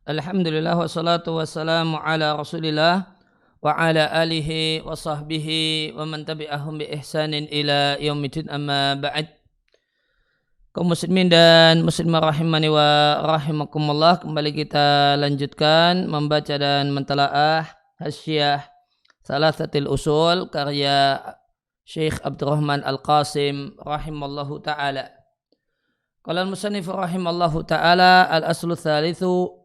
Alhamdulillah wassalatu wassalamu ala Rasulillah wa ala alihi wa sahbihi wa man tabi'ahum bi ihsanin ila yaumiddin amma ba'd. Kaum muslimin dan muslimah rahimani wa rahimakumullah, kembali kita lanjutkan membaca dan mentalaah Hasyiah Thalathatil Usul karya Syekh Abdurrahman Al-Qasim rahimallahu ta'ala. Qala al-musannif rahimallahu ta'ala al-aslu tsalitsu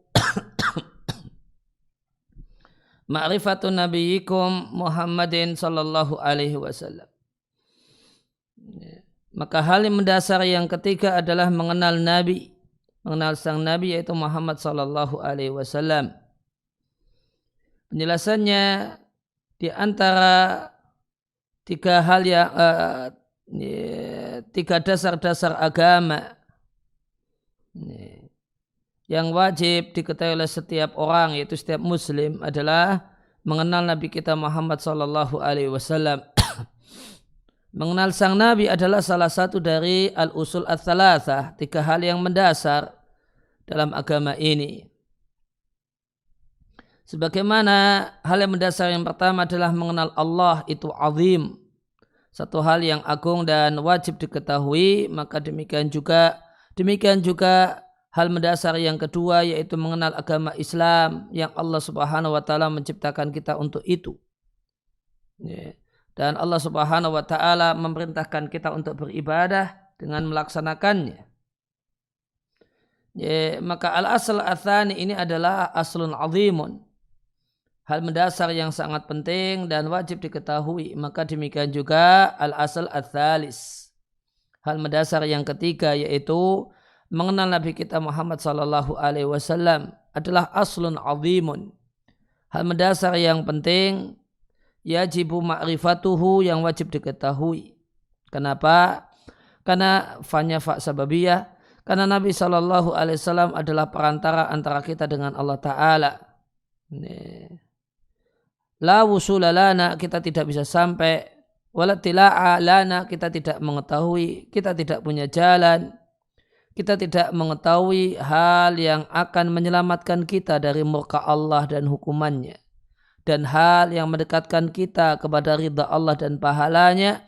ma'rifatu nabiyyikum Muhammadin sallallahu alaihi wasallam. Maka hal yang mendasar yang ketiga adalah mengenal Nabi, mengenal sang Nabi yaitu Muhammad sallallahu alaihi wasallam. Penjelasannya di antara tiga hal yang tiga dasar-dasar agama yang wajib diketahui oleh setiap orang, yaitu setiap muslim, adalah mengenal Nabi kita Muhammad sallallahu alaihi wasallam. Mengenal sang Nabi adalah salah satu dari al-usul ats-tsalatsah, tiga hal yang mendasar dalam agama ini. Sebagaimana hal yang mendasar yang pertama adalah mengenal Allah itu azim, satu hal yang agung dan wajib diketahui, maka demikian juga hal mendasar yang kedua yaitu mengenal agama Islam yang Allah Subhanahu wa taala menciptakan kita untuk itu. Dan Allah Subhanahu wa taala memerintahkan kita untuk beribadah dengan melaksanakannya. Maka al-asl ats-tsani ini adalah aslun azimun, hal mendasar yang sangat penting dan wajib diketahui. Maka demikian juga al-asl ats-tsalis, hal mendasar yang ketiga yaitu mengenal Nabi kita Muhammad sallallahu alaihi wasallam adalah aslun azimun, hal mendasar yang penting, yajibu ma'rifatuhu, yang wajib diketahui. Kenapa? Karena fa sababiyah, karena Nabi sallallahu alaihi wasallam adalah perantara antara kita dengan Allah Ta'ala. La wusula lana, kita tidak bisa sampai, wala tila'a lana, kita tidak mengetahui, kita tidak punya jalan, kita tidak mengetahui hal yang akan menyelamatkan kita dari murka Allah dan hukumannya, dan hal yang mendekatkan kita kepada ridha Allah dan pahalanya,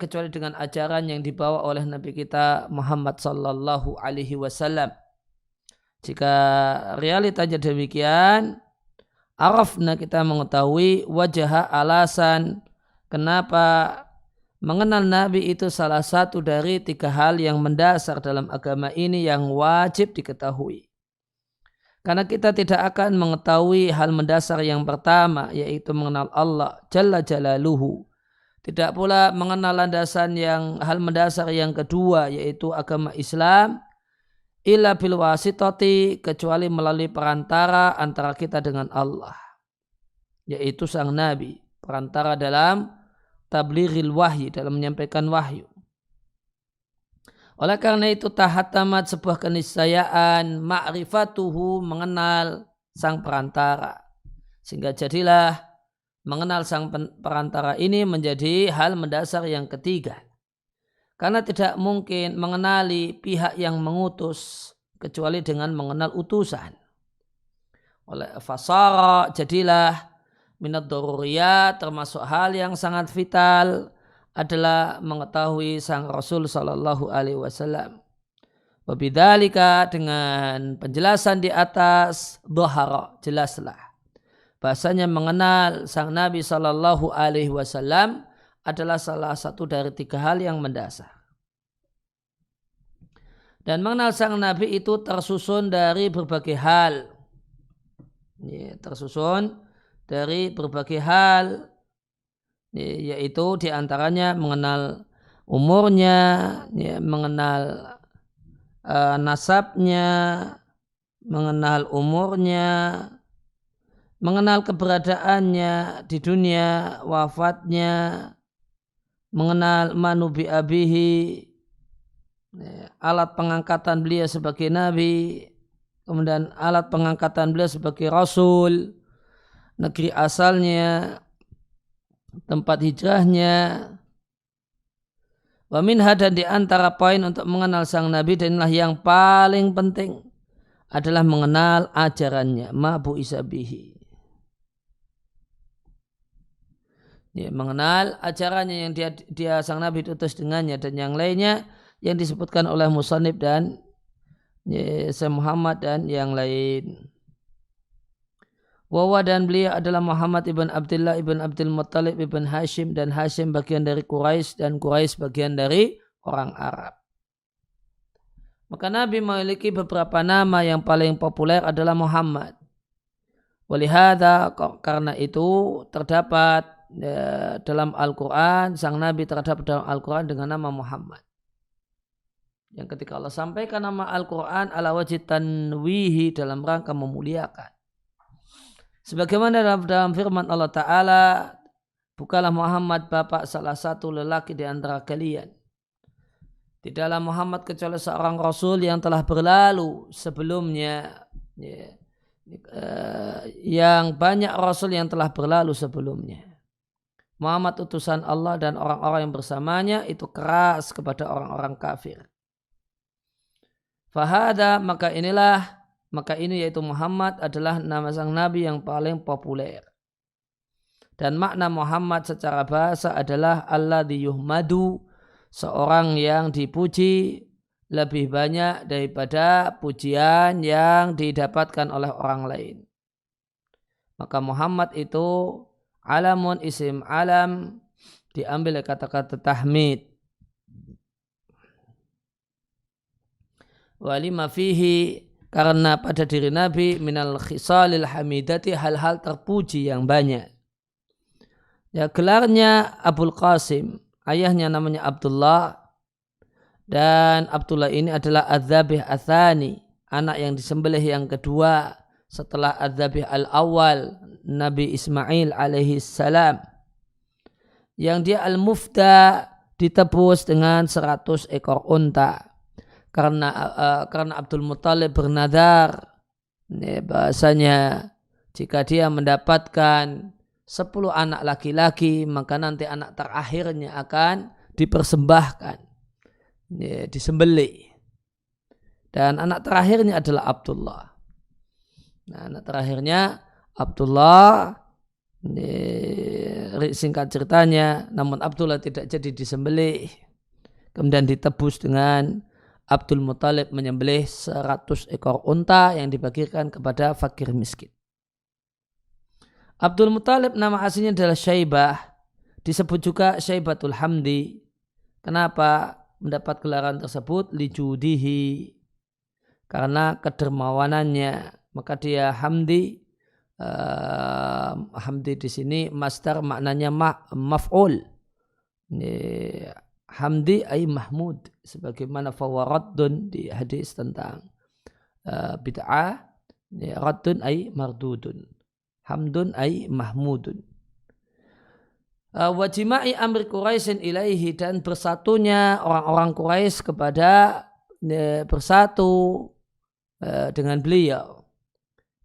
kecuali dengan ajaran yang dibawa oleh Nabi kita Muhammad sallallahu alaihi wasallam. Jika realitanya demikian, arafna, kita mengetahui wajah alasan kenapa mengenal Nabi itu salah satu dari tiga hal yang mendasar dalam agama ini yang wajib diketahui. Karena kita tidak akan mengetahui hal mendasar yang pertama, yaitu mengenal Allah Jalla Jalaluhu. Tidak pula mengenal hal mendasar yang kedua, yaitu agama Islam, illa bil wasitati, kecuali melalui perantara antara kita dengan Allah, yaitu sang Nabi, perantara dalam tablighil wahyi, dalam menyampaikan wahyu. Oleh karena itu tahatamat sebuah keniscayaan ma'rifatuhu, mengenal sang perantara, sehingga jadilah mengenal sang perantara ini menjadi hal mendasar yang ketiga. Karena tidak mungkin mengenali pihak yang mengutus kecuali dengan mengenal utusan. Oleh fasara, jadilah minad daruriyat, termasuk hal yang sangat vital adalah mengetahui sang Rasul sallallahu alaihi wasallam. Wabidzalika, dengan penjelasan di atas, dhahara, jelaslah bahasanya mengenal sang Nabi sallallahu alaihi wasallam adalah salah satu dari tiga hal yang mendasar. Dan mengenal sang Nabi itu tersusun dari berbagai hal. Yaitu diantaranya mengenal umurnya, mengenal nasabnya, mengenal umurnya, mengenal keberadaannya di dunia, wafatnya, mengenal manubi abihi, alat pengangkatan beliau sebagai Nabi, kemudian alat pengangkatan beliau sebagai Rasul, negeri asalnya, tempat hijrahnya. Wa minha, dan di antara poin untuk mengenal sang Nabi, dan inilah yang paling penting, adalah mengenal ajarannya, ma bu'isa bihi. Ya, mengenal ajarannya yang dia sang Nabi diutus dengannya dan yang lainnya yang disebutkan oleh Musannif dan Syekh Muhammad dan yang lain. Wawa dan beliau adalah Muhammad ibn Abdullah ibn Abdul Muttalib ibn Hashim, dan Hashim bagian dari Quraisy dan Quraisy bagian dari orang Arab. Maka Nabi memiliki beberapa nama, yang paling populer adalah Muhammad. Walihada, karena itu terdapat dalam Al-Quran, sang Nabi terdapat dalam Al-Quran dengan nama Muhammad. Yang ketika Allah sampaikan nama Al-Quran ala wajib tanwihi, dalam rangka memuliakan. Sebagaimana dalam firman Allah Ta'ala, bukalah Muhammad bapak salah satu lelaki di antara kalian. Tidaklah Muhammad kecuali seorang Rasul yang telah berlalu sebelumnya. Yang banyak Rasul yang telah berlalu sebelumnya. Muhammad utusan Allah, dan orang-orang yang bersamanya itu keras kepada orang-orang kafir. Fahada, maka ini yaitu Muhammad adalah nama sang Nabi yang paling populer. Dan makna Muhammad secara bahasa adalah alladzi yuhmadu, seorang yang dipuji lebih banyak daripada pujian yang didapatkan oleh orang lain. Maka Muhammad itu alamun, isim alam, diambil dari kata-kata tahmid. Walima fihi, karena pada diri Nabi minal khisalil hamidati, hal-hal terpuji yang banyak. Ya, gelarnya Abul Qasim, ayahnya namanya Abdullah, dan Abdullah ini adalah Adzabih Athani, anak yang disembelih yang kedua setelah Adzabih al-awwal, Nabi Ismail alaihi salam, yang dia al-mufda, ditebus dengan 100 ekor unta. Karena Abdul Muttalib bernadar, bahasanya jika dia mendapatkan 10 anak laki-laki, maka nanti anak terakhirnya akan dipersembahkan, disembelih. Dan anak terakhirnya adalah Abdullah. Nah, anak terakhirnya Abdullah, singkat ceritanya, namun Abdullah tidak jadi disembelih. Kemudian ditebus dengan Abdul Muttalib menyembelih 100 ekor unta yang dibagikan kepada fakir miskin. Abdul Muttalib nama aslinya adalah Syaibah, disebut juga Syaibatul Hamdi. Kenapa mendapat gelaran tersebut? Lijudihi, karena kedermawanannya. Maka dia Hamdi. Hamdi di sini masdar, maknanya maf'ul. Hamdi ay mahmud, sebagaimana fawaraddun di hadis tentang bid'ah, raddun ay mardudun, hamdun ay mahmudun. Wajima'i amri Quraisyin ilaihi, dan bersatunya orang-orang Quraisy kepada bersatu dengan beliau,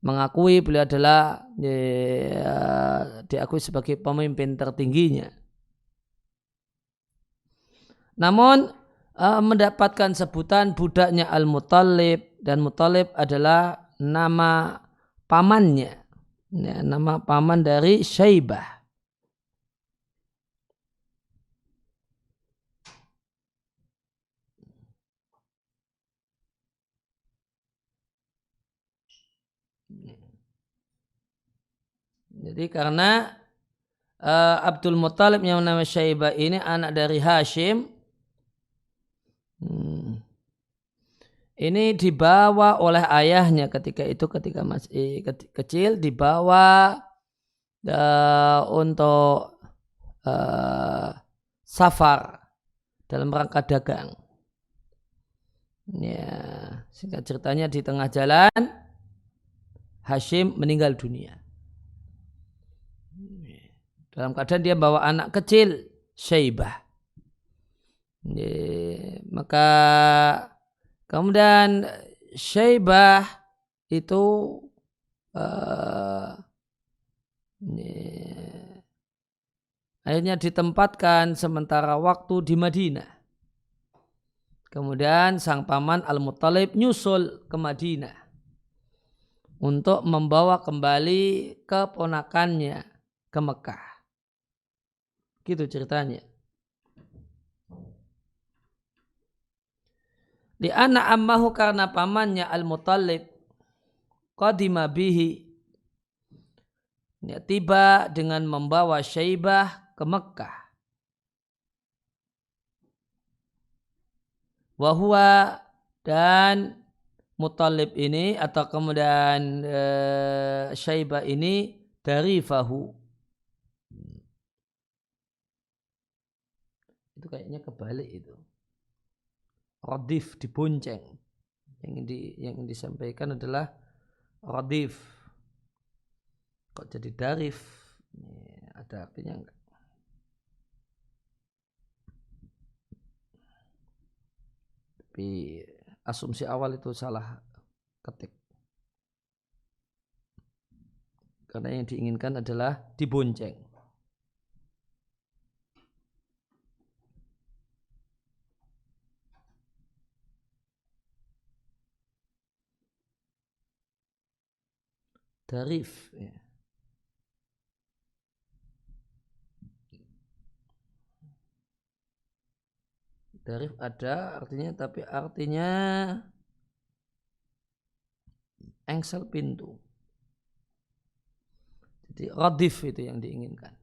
mengakui beliau adalah diakui sebagai pemimpin tertingginya. Namun mendapatkan sebutan budaknya Al-Muttalib, dan Muttalib adalah nama pamannya, nama paman dari Syaibah. Jadi karena Abdul Muttalib yang nama Syaibah ini anak dari Hashim, ini dibawa oleh ayahnya ketika masih kecil, dibawa untuk safar dalam rangka dagang. Ya, singkat ceritanya di tengah jalan Hashim meninggal dunia. Dalam keadaan dia bawa anak kecil Syaibah. Maka kemudian Syaibah itu akhirnya ditempatkan sementara waktu di Madinah. Kemudian sang paman Al-Muttalib nyusul ke Madinah. untuk membawa kembali keponakannya ke Mekah. Gitu ceritanya. Di anak ammahu karena pamannya Al-Muttalib qadima bihi, tiba dengan membawa Syaibah ke Mekah. Wahwa, dan Muttalib ini atau kemudian Syaibah ini dari Fahu. Itu kayaknya kebalik itu. Radif, dibonceng. Yang disampaikan adalah radif. Kok jadi darif? Ada artinya enggak? Tapi asumsi awal itu salah ketik. Karena yang diinginkan adalah dibonceng. Darif. Ya. Darif ada artinya, tapi artinya engsel pintu. Jadi radif itu yang diinginkan.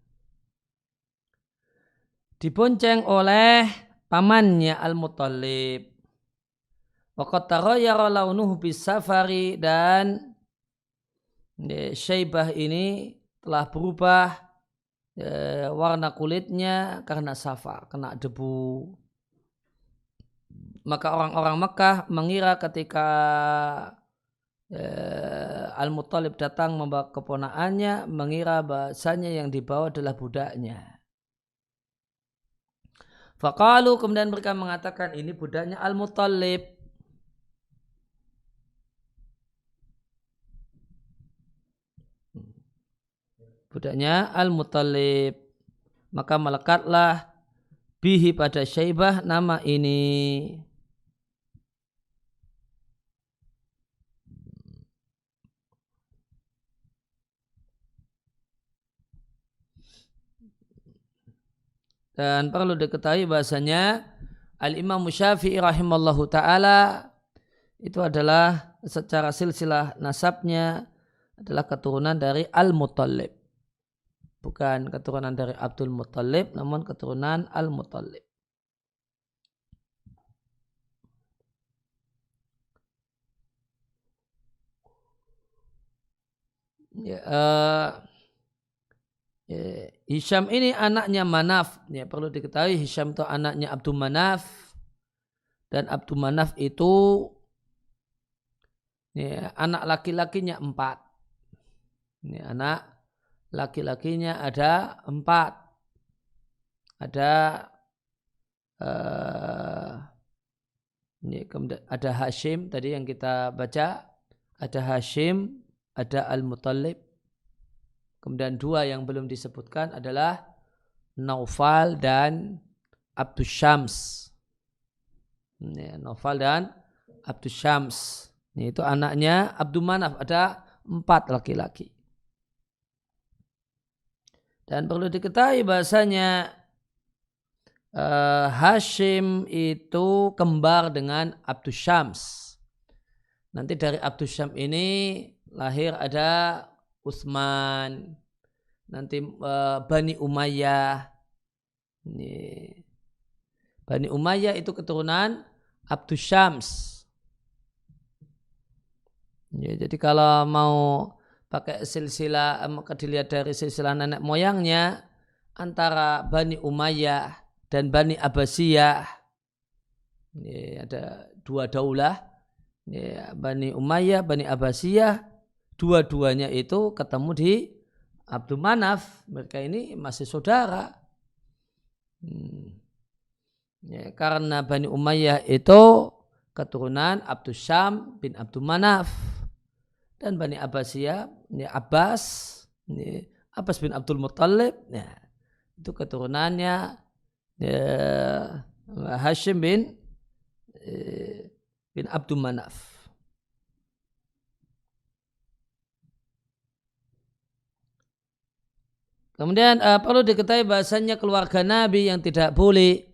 Dibonceng oleh pamannya Al-Muttalib. Waqad taghayyara launuhu bis-safari, dan Syaibah ini telah berubah warna kulitnya karena safar, kena debu. Maka orang-orang Mekah mengira ketika Al-Muttalib datang membawa keponakannya, mengira bahasanya yang dibawa adalah budaknya. Faqalu, kemudian mereka mengatakan ini budaknya Al-Muttalib. Budaknya Al-Muttalib. Maka melekatlah bihi pada Syaibah nama ini. Dan perlu diketahui bahasanya Al-Imam Syafi'i rahimallahu ta'ala itu adalah secara silsilah nasabnya adalah keturunan dari Al-Muttalib. Bukan keturunan dari Abdul Muttalib, namun keturunan Al-Muttalib. Hisham ini anaknya Manaf. Ya, perlu diketahui Hisham itu anaknya Abdul Manaf. Dan Abdul Manaf itu anak laki-lakinya 4. Anak laki-lakinya ada 4. Ada Hashim tadi yang kita baca, ada Hashim, ada Al-Muttalib. Kemudian 2 yang belum disebutkan adalah Naufal dan Abdus Syams. Naufal dan Abdus Syams. Itu anaknya Abdul Manaf, ada 4 laki-laki. Dan perlu diketahui bahasanya Hashim itu kembar dengan Abdus Syams. Nanti dari Abdus Syams ini lahir ada Utsman, nanti Bani Umayyah. Bani Umayyah itu keturunan Abdus Syams. Ya, jadi kalau mau pakai silsilah, maka dilihat dari silsilah nenek moyangnya antara Bani Umayyah dan Bani Abbasiyah. Ya, ada 2 daulah, ya, Bani Umayyah, Bani Abbasiyah. Dua-duanya itu ketemu di Abdul Manaf. Mereka ini masih saudara. Ya, karena Bani Umayyah itu keturunan Abdus Syam bin Abdul Manaf. Dan Bani Abbasiyah, ini Abbas bin Abdul Muttalib, itu keturunannya Hashim bin Abdul Manaf. Kemudian perlu diketahui bahasanya keluarga Nabi yang tidak boleh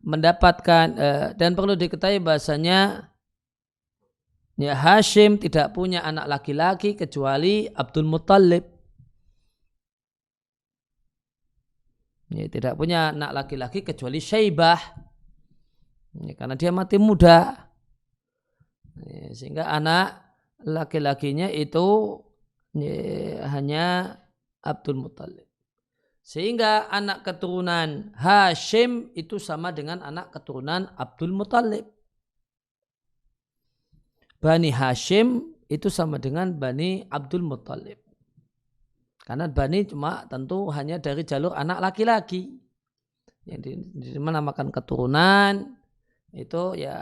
mendapatkan dan perlu diketahui bahasanya ya Hashim tidak punya anak laki-laki kecuali Abdul Muttalib. Ya, tidak punya anak laki-laki kecuali Syaibah. Ya, karena dia mati muda. Ya, sehingga anak laki-lakinya itu ya, hanya Abdul Muttalib. Sehingga anak keturunan Hashim itu sama dengan anak keturunan Abdul Muttalib. Bani Hashim itu sama dengan Bani Abdul Muttalib. Karena Bani cuma tentu hanya dari jalur anak laki-laki. Yang dinamakan keturunan itu ya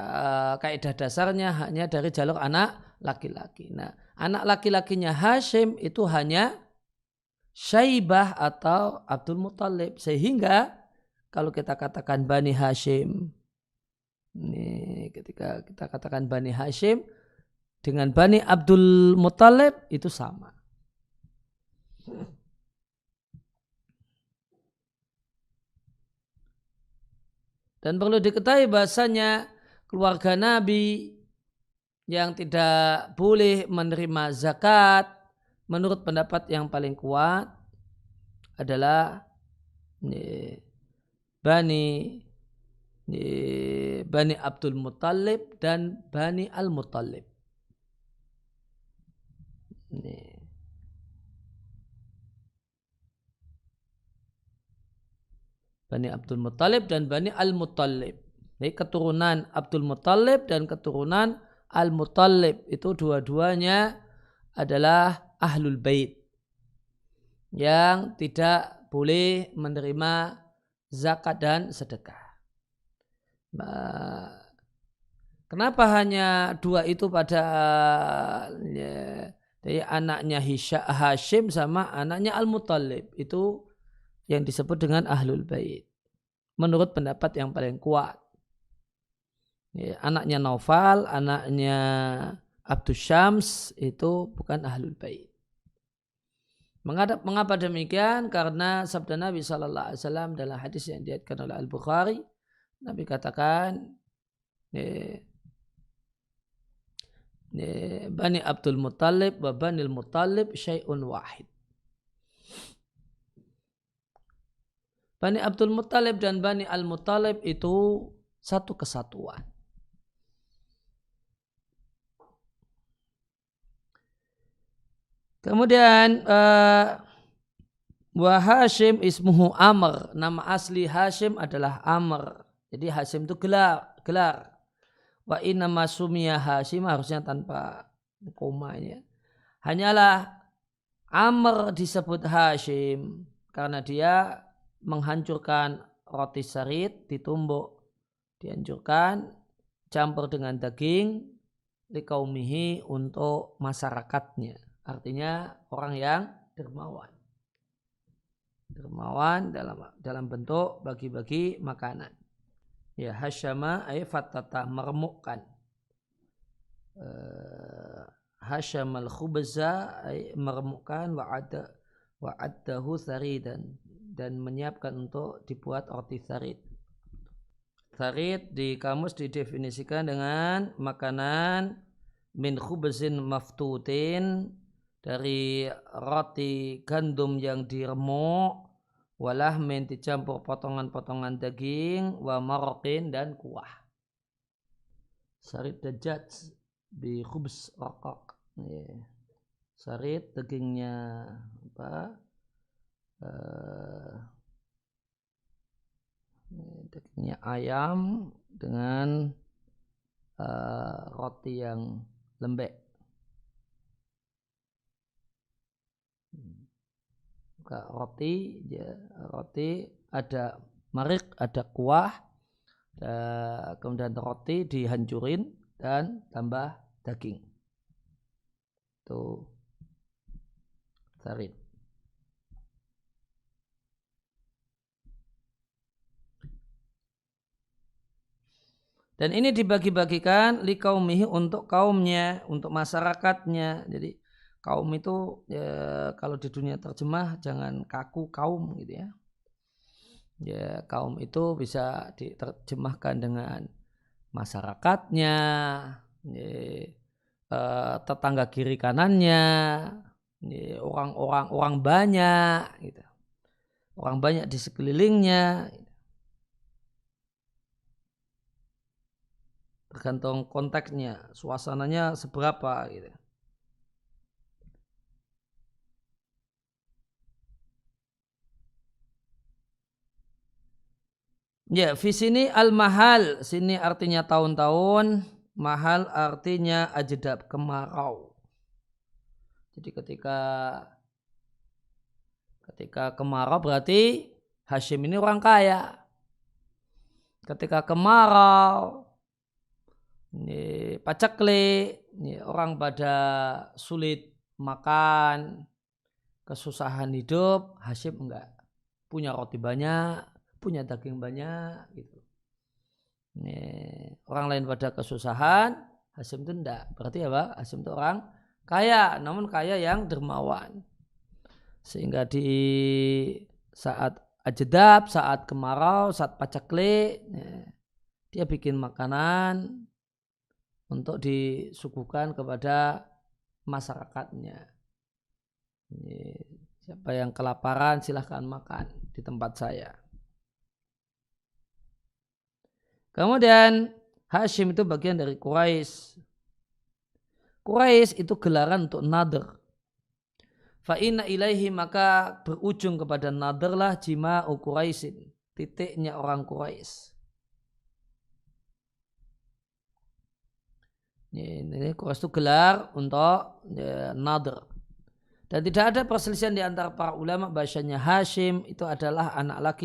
kaidah dasarnya hanya dari jalur anak laki-laki. Nah, anak laki-lakinya Hashim itu hanya Syaibah atau Abdul Muttalib. Sehingga kalau kita katakan Bani Hashim, ini ketika kita katakan Bani Hashim dengan Bani Abdul Muttalib itu sama. Dan perlu diketahui bahasanya keluarga Nabi yang tidak boleh menerima zakat menurut pendapat yang paling kuat adalah Bani Abdul Muttalib dan Bani Al-Muttalib. Bani Abdul Muttalib dan Bani Al-Muttalib. Jadi keturunan Abdul Muttalib dan keturunan Al-Muttalib itu dua-duanya adalah Ahlul Bait yang tidak boleh menerima zakat dan sedekah. Kenapa hanya dua itu pada dari anaknya Hashim sama anaknya Al-Muttalib itu yang disebut dengan Ahlul Bait menurut pendapat yang paling kuat. Ya, anaknya Naufal, anaknya Abdus Syams itu bukan Ahlul Bait. Mengapa demikian? Karena sabda Nabi SAW dalam hadis yang diriwayatkan oleh Al-Bukhari, Nabi katakan Bani Abdul Muttalib wa Bani Al-Muttalib syai'un wahid. Bani Abdul Muttalib dan Bani Al-Muttalib itu satu kesatuan. Kemudian wa Hashim ismuhu Amr. Nama asli Hashim adalah Amr. Jadi Hashim itu gelar. Wa inna masumiyah Hashim harusnya tanpa koma ya. Hanyalah Amr disebut Hashim karena dia menghancurkan roti sarit ditumbuk, dianjurkan campur dengan daging likaumihi untuk masyarakatnya, artinya orang yang dermawan dalam bentuk bagi-bagi makanan. Ya, hasyama ay fatata, meremukkan. Hasyamal khubza ay meremukkan, wa'addahu saridan, dan menyiapkan untuk dibuat roti sarit. Sarit di kamus didefinisikan dengan makanan min khubzin maftutin, dari roti gandum yang diremuk, walahmin dicampur potongan-potongan daging, wa marqin dan kuah. Sarit dajjaj bi khubz raqaq. Sarit dagingnya apa? Dagingnya ayam dengan roti yang lembek. Roti ada marik, ada kuah, kemudian roti dihancurin dan tambah daging. Itu sarit. Dan ini dibagi-bagikan likaumihi untuk kaumnya, untuk masyarakatnya. Jadi Kaum itu ya, kalau di dunia terjemah jangan kaku kaum gitu ya. Ya kaum itu bisa diterjemahkan dengan masyarakatnya, ya, tetangga kiri kanannya, ya, orang-orang orang banyak, gitu. Orang banyak di sekelilingnya. Tergantung konteksnya, suasananya seberapa gitu. Ya, fi sini al-mahal, sini artinya tahun-tahun, mahal artinya ajdab, kemarau. Jadi ketika kemarau berarti Hashim ini orang kaya. Ketika kemarau, ini pacakli, ini orang pada sulit makan, kesusahan hidup, Hashim enggak. Punya roti banyak, punya daging banyak gitu. Ini, orang lain pada kesusahan, Hashim itu enggak. Berarti apa? Hashim itu orang kaya, namun kaya yang dermawan. Sehingga di saat ajedab, saat kemarau, saat pacakli, dia bikin makanan untuk disuguhkan kepada masyarakatnya. Siapa yang kelaparan silahkan makan di tempat saya. Kemudian Hashim itu bagian dari Quraisy. Quraisy itu gelaran untuk nadr. Fa'inna ilaihi maka berujung kepada nadr lah jima'u Quraisyin. Titiknya orang Quraisy. Ini Quraisy itu gelar untuk nadr. Dan tidak ada perselisihan di antara para ulama bahasanya Hashim itu adalah anak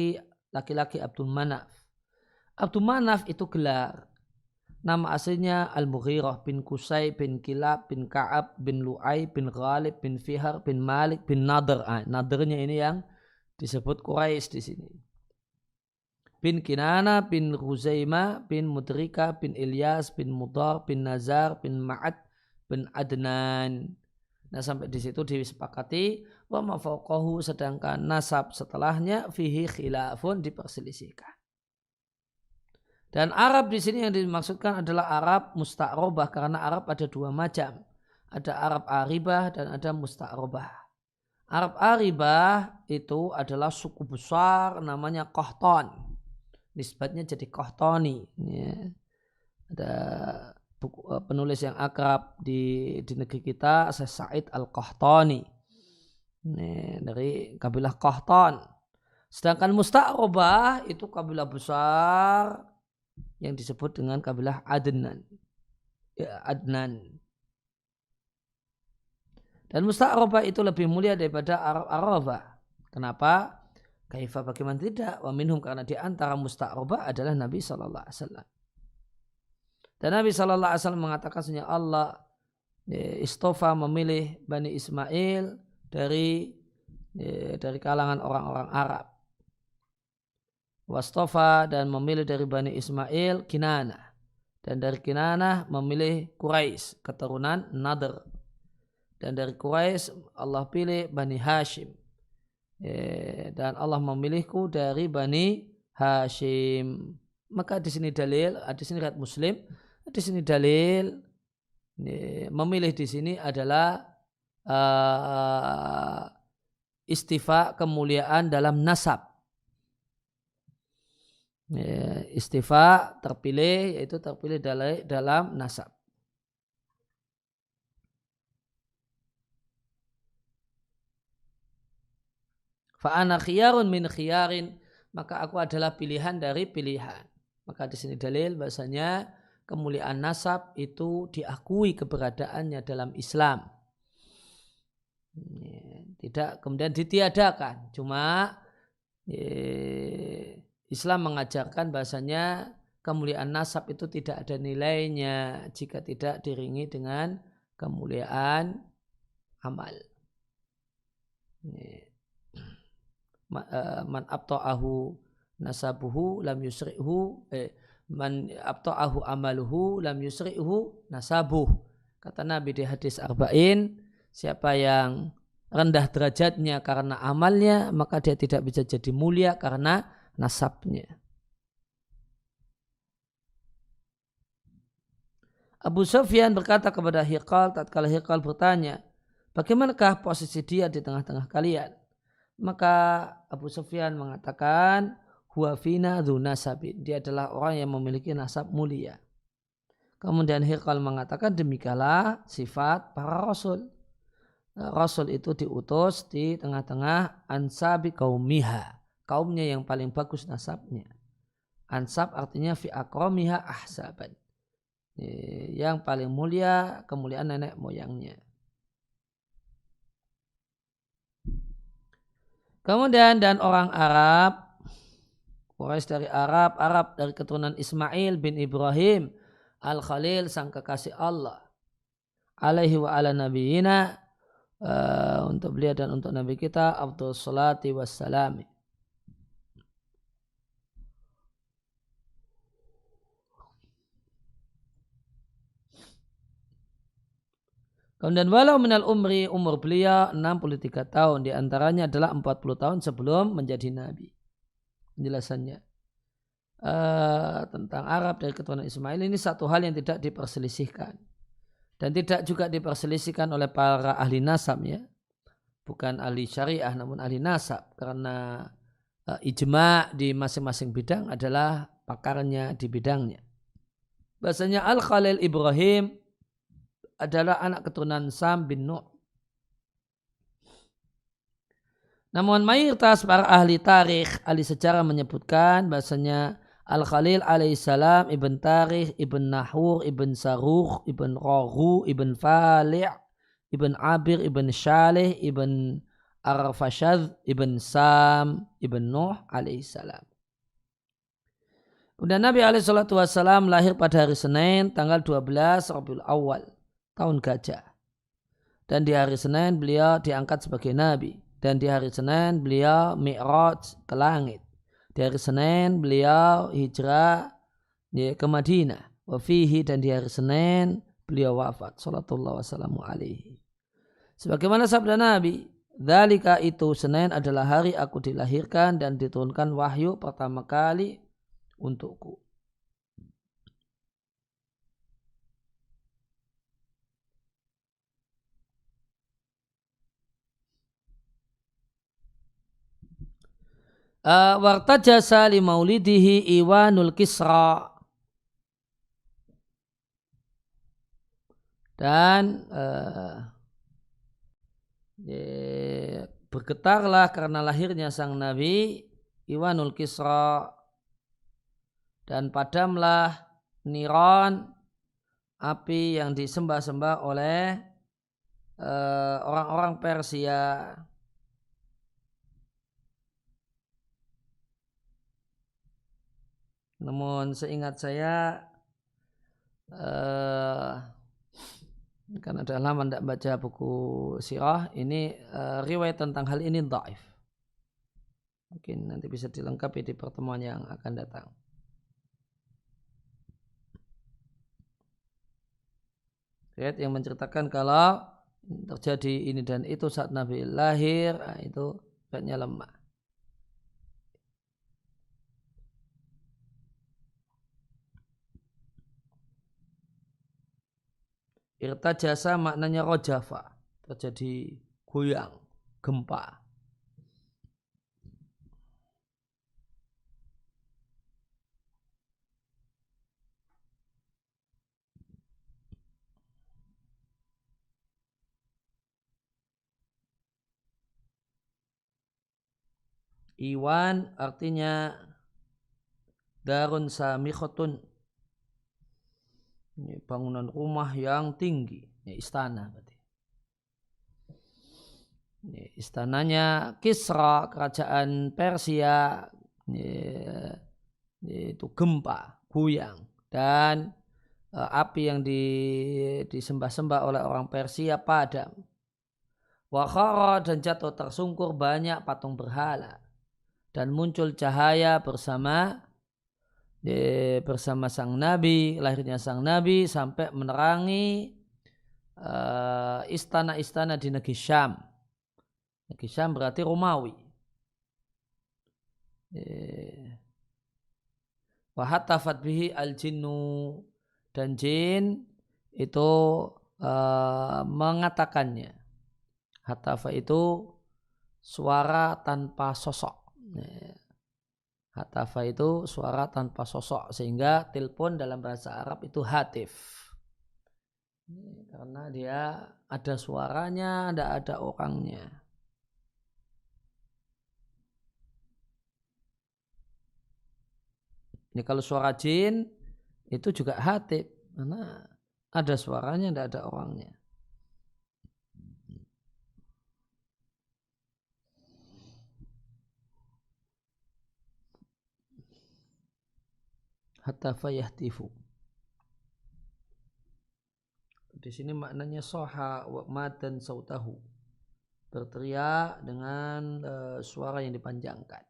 laki-laki Abdul Manaf. Abdul Manaf itu gelar. Nama aslinya Al-Mughirah bin Qusay bin Kilab bin Ka'ab bin Lu'ay bin Ghalib bin Fihar bin Malik bin Nadr. Nadrnya ini yang disebut Quraisy di sini. Bin Kinana bin Ruzaimah bin Mudrika bin Ilyas bin Mudar bin Nazar bin Ma'ad bin Adnan. Nah sampai di situ disepakati wa ma fawqahu, sedangkan nasab setelahnya fihi khilafun, diperselisihkan. Dan Arab di sini yang dimaksudkan adalah Arab musta'robah, karena Arab ada dua macam. Ada Arab aribah dan ada musta'robah. Arab aribah itu adalah suku besar namanya Qahtan. Nisbatnya jadi Qahtani. Ya. Ada penulis yang akrab di negeri kita, Said Al-Qahtani. Dari kabilah Qahtan. Sedangkan musta'robah itu kabilah besar yang disebut dengan kabilah Adnan. Ya, Adnan. Dan musta'robah itu lebih mulia daripada Arabah. Kenapa? Kaifa, bagaimana tidak? Wa minhum, karena di antara musta'robah adalah Nabi sallallahu alaihi wasallam. Dan Nabi sallallahu alaihi wasallam mengatakan sesungguhnya Allah istofa, memilih Bani Ismail dari kalangan orang-orang Arab. Wastofa, dan memilih dari Bani Ismail Kinanah, dan dari Kinanah memilih Quraisy keturunan Nadr, dan dari Quraisy Allah pilih Bani Hashim, dan Allah memilihku dari Bani Hashim. Maka di sini dalil, di sini riwayat Muslim, di sini dalil memilih di sini adalah istifa, kemuliaan dalam nasab. Istifa terpilih, yaitu terpilih dalam nasab. Fa'ana khiyarun min khiyarin, maka aku adalah pilihan dari pilihan. Maka di sini dalil bahasanya kemuliaan nasab itu diakui keberadaannya dalam Islam. Tidak kemudian ditiadakan. Cuma Islam mengajarkan bahasanya kemuliaan nasab itu tidak ada nilainya jika tidak diringi dengan kemuliaan amal. Man abta'ahu nasabuhu lam yusri'hu man abta'ahu amaluhu lam yusri'hu nasabuh. Kata Nabi di hadis arba'in, Siapa yang rendah derajatnya karena amalnya, maka dia tidak bisa jadi mulia karena nasabnya. Abu Sufyan berkata kepada Hiqal, tatkala Hiqal bertanya, bagaimanakah posisi dia di tengah-tengah kalian? Maka Abu Sufyan mengatakan, huwa fina dzu nasabin. Dia adalah orang yang memiliki nasab mulia. Kemudian Hiqal mengatakan, demikianlah sifat para rasul. Rasul itu diutus di tengah-tengah ansabi kaumiha, kaumnya yang paling bagus nasabnya. Ansab artinya fi akramiha ahsaban, yang paling mulia kemuliaan nenek moyangnya. Kemudian dan orang Arab, Quraisy dari Arab, Arab dari keturunan Ismail bin Ibrahim Al-Khalil sang kekasih Allah, alaihi wa ala nabiyina, untuk beliau dan untuk Nabi kita afdhalus salati wassalami. Kemudian walau minal umri, umur beliau 63 tahun, diantaranya adalah 40 tahun sebelum menjadi Nabi. Penjelasannya tentang Arab dari keturunan Ismail ini satu hal yang tidak diperselisihkan. Dan tidak juga diperselisihkan oleh para ahli nasab, ya. Bukan ahli syariah namun ahli nasab. Karena ijma' di masing-masing bidang adalah pakarnya di bidangnya. Bahasanya Al-Khalil Ibrahim adalah anak keturunan Sam bin Nuh. Namun mayoritas para ahli tarikh, ahli sejarah menyebutkan bahasanya Al-Khalil alaihissalam ibn Tarikh, ibn Nahur, ibn Saruh, ibn Rahu, ibn Fali', ibn Abir, ibn Shalih, ibn Arfashad, ibn Sam, ibn Nuh alaihissalam. Kemudian Nabi alaihissalam lahir pada hari Senin tanggal 12 Rabiul Awal tahun Gajah. Dan di hari Senin beliau diangkat sebagai Nabi. Dan di hari Senin beliau mi'raj ke langit. Di hari Senin beliau hijrah ke Madinah. Wafihi, dan di hari Senin beliau wafat. Salatullah wassalamu alaihi. Sebagaimana sabda Nabi, dzalika itu Senin adalah hari aku dilahirkan dan diturunkan wahyu pertama kali untukku. Wartajasa li maulidihi Iwanul Kisra, dan bergetarlah karena lahirnya sang Nabi Iwanul Kisra, dan padamlah niron, api yang disembah-sembah oleh orang-orang Persia. Namun seingat saya, karena sudah lama tidak baca buku sirah, ini riwayat tentang hal ini dhaif. Mungkin nanti bisa dilengkapi di pertemuan yang akan datang. Riwayat yang menceritakan kalau terjadi ini dan itu saat Nabi lahir, itu riwayatnya lemah. Irtajasa maknanya rojafa, terjadi goyang, gempa. Iwan artinya darun samikhotun, ini bangunan rumah yang tinggi, ini istana berarti. Ini istananya Kisra, kerajaan Persia, itu gempa, goyang, dan api yang disembah-sembah oleh orang Persia padam. Wakhara, dan jatuh tersungkur banyak patung berhala, dan muncul cahaya bersama sang Nabi, lahirnya sang Nabi, sampai menerangi istana-istana di negeri Syam. Negeri Syam berarti Romawi. Wa hatafat bihi al-jinnu, dan jin itu mengatakannya. Hatafa itu suara tanpa sosok. Hatafa itu suara tanpa sosok, sehingga telepon dalam bahasa Arab itu hatif. Karena dia ada suaranya, tidak ada orangnya. Ini kalau suara jin itu juga hatif, karena ada suaranya, tidak ada orangnya. Hatafa yahtifu. Di sini maknanya soha wa madan sautahu, berteriak dengan suara yang dipanjangkan.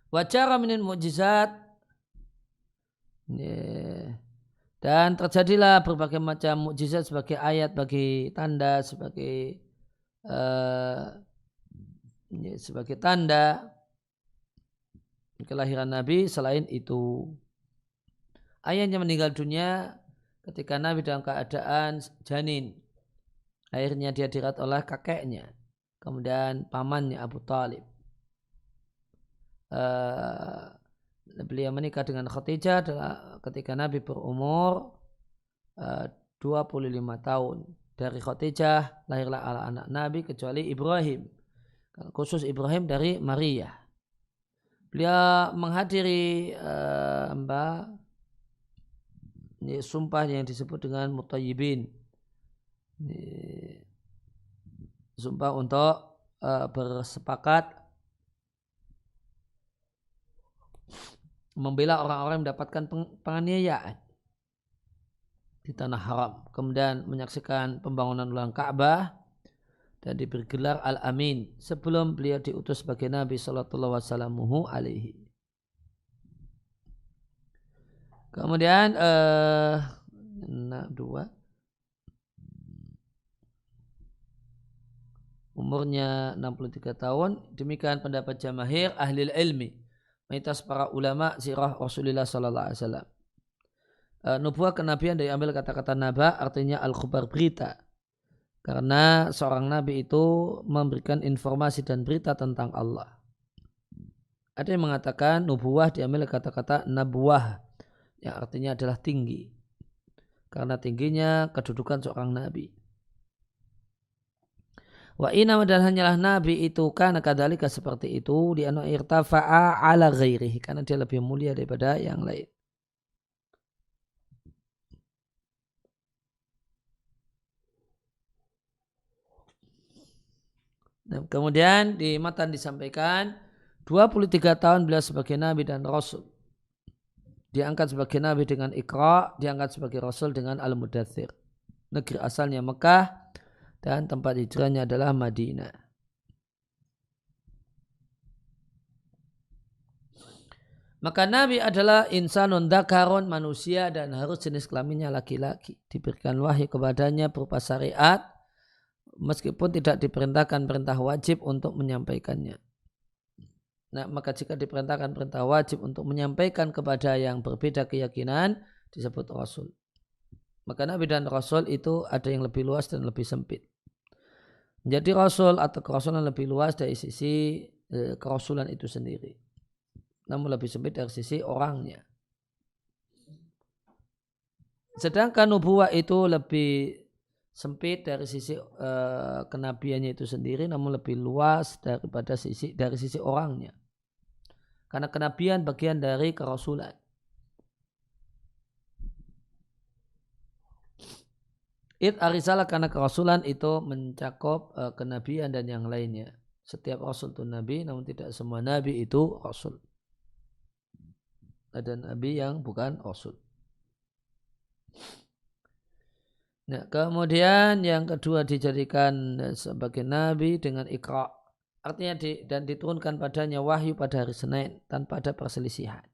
Wacara minal mukjizat, dan terjadilah berbagai macam mukjizat sebagai ayat, bagi tanda, sebagai tanda kelahiran Nabi. Selain itu, ayahnya meninggal dunia ketika Nabi dalam keadaan janin. Akhirnya dia dirawat oleh kakeknya, kemudian pamannya Abu Talib. Beliau menikah dengan Khadijah ketika Nabi berumur 25 tahun. Dari Khadijah lahirlah anak Nabi kecuali Ibrahim, khusus Ibrahim dari Maria. Beliau menghadiri sumpah yang disebut dengan mutayyibin, sumpah untuk bersepakat membela orang-orang yang mendapatkan penganiayaan di tanah haram, kemudian menyaksikan pembangunan ulang Ka'bah, dan diberi gelar Al-Amin sebelum beliau diutus sebagai Nabi sallallahu alaihi. Kemudian umurnya 63 tahun. Demikian pendapat jamaahir ahli ilmi, mayoritas para ulama sirah Rasulullah sallallahu alaihi wasallam. Nubuah kenabian dari ambil kata-kata naba, artinya al-khubar, berita. Karena seorang nabi itu memberikan informasi dan berita tentang Allah. Ada yang mengatakan nubuah diambil kata-kata nabuah, yang artinya adalah tinggi. Karena tingginya kedudukan seorang nabi. Wa inna, dan hanyalah nabi itu karena kadzalika seperti itu, di anu irtafa'a ala ghairihi, karena dia lebih mulia daripada yang lain. Nah, kemudian di matan disampaikan 23 tahun beliau sebagai nabi dan rasul. Diangkat sebagai nabi dengan Iqra, diangkat sebagai rasul dengan Al-Mudaththir. Negeri asalnya Mekah dan tempat hijrahnya adalah Madinah. Maka nabi adalah insanun dzakarun, manusia, dan harus jenis kelaminnya laki-laki. Diberikan wahyu kepadanya berupa syariat, meskipun tidak diperintahkan perintah wajib untuk menyampaikannya. Nah, maka jika diperintahkan perintah wajib untuk menyampaikan kepada yang berbeda keyakinan, disebut rasul. Maka nabi dan rasul itu ada yang lebih luas dan lebih sempit. Menjadi rasul atau kerasulan lebih luas dari sisi kerasulan itu sendiri, namun lebih sempit dari sisi orangnya. Sedangkan nubuwah itu lebih sempit dari sisi kenabiannya itu sendiri, namun lebih luas dari sisi orangnya. Karena kenabian bagian dari kerasulan. Arisalah, karena kerasulan itu mencakup kenabian dan yang lainnya. Setiap rasul itu nabi, namun tidak semua nabi itu rasul. Ada nabi yang bukan rasul. Nah, kemudian yang kedua dijadikan sebagai nabi dengan Iqra, artinya dan diturunkan padanya wahyu pada hari Senin tanpa ada perselisihan.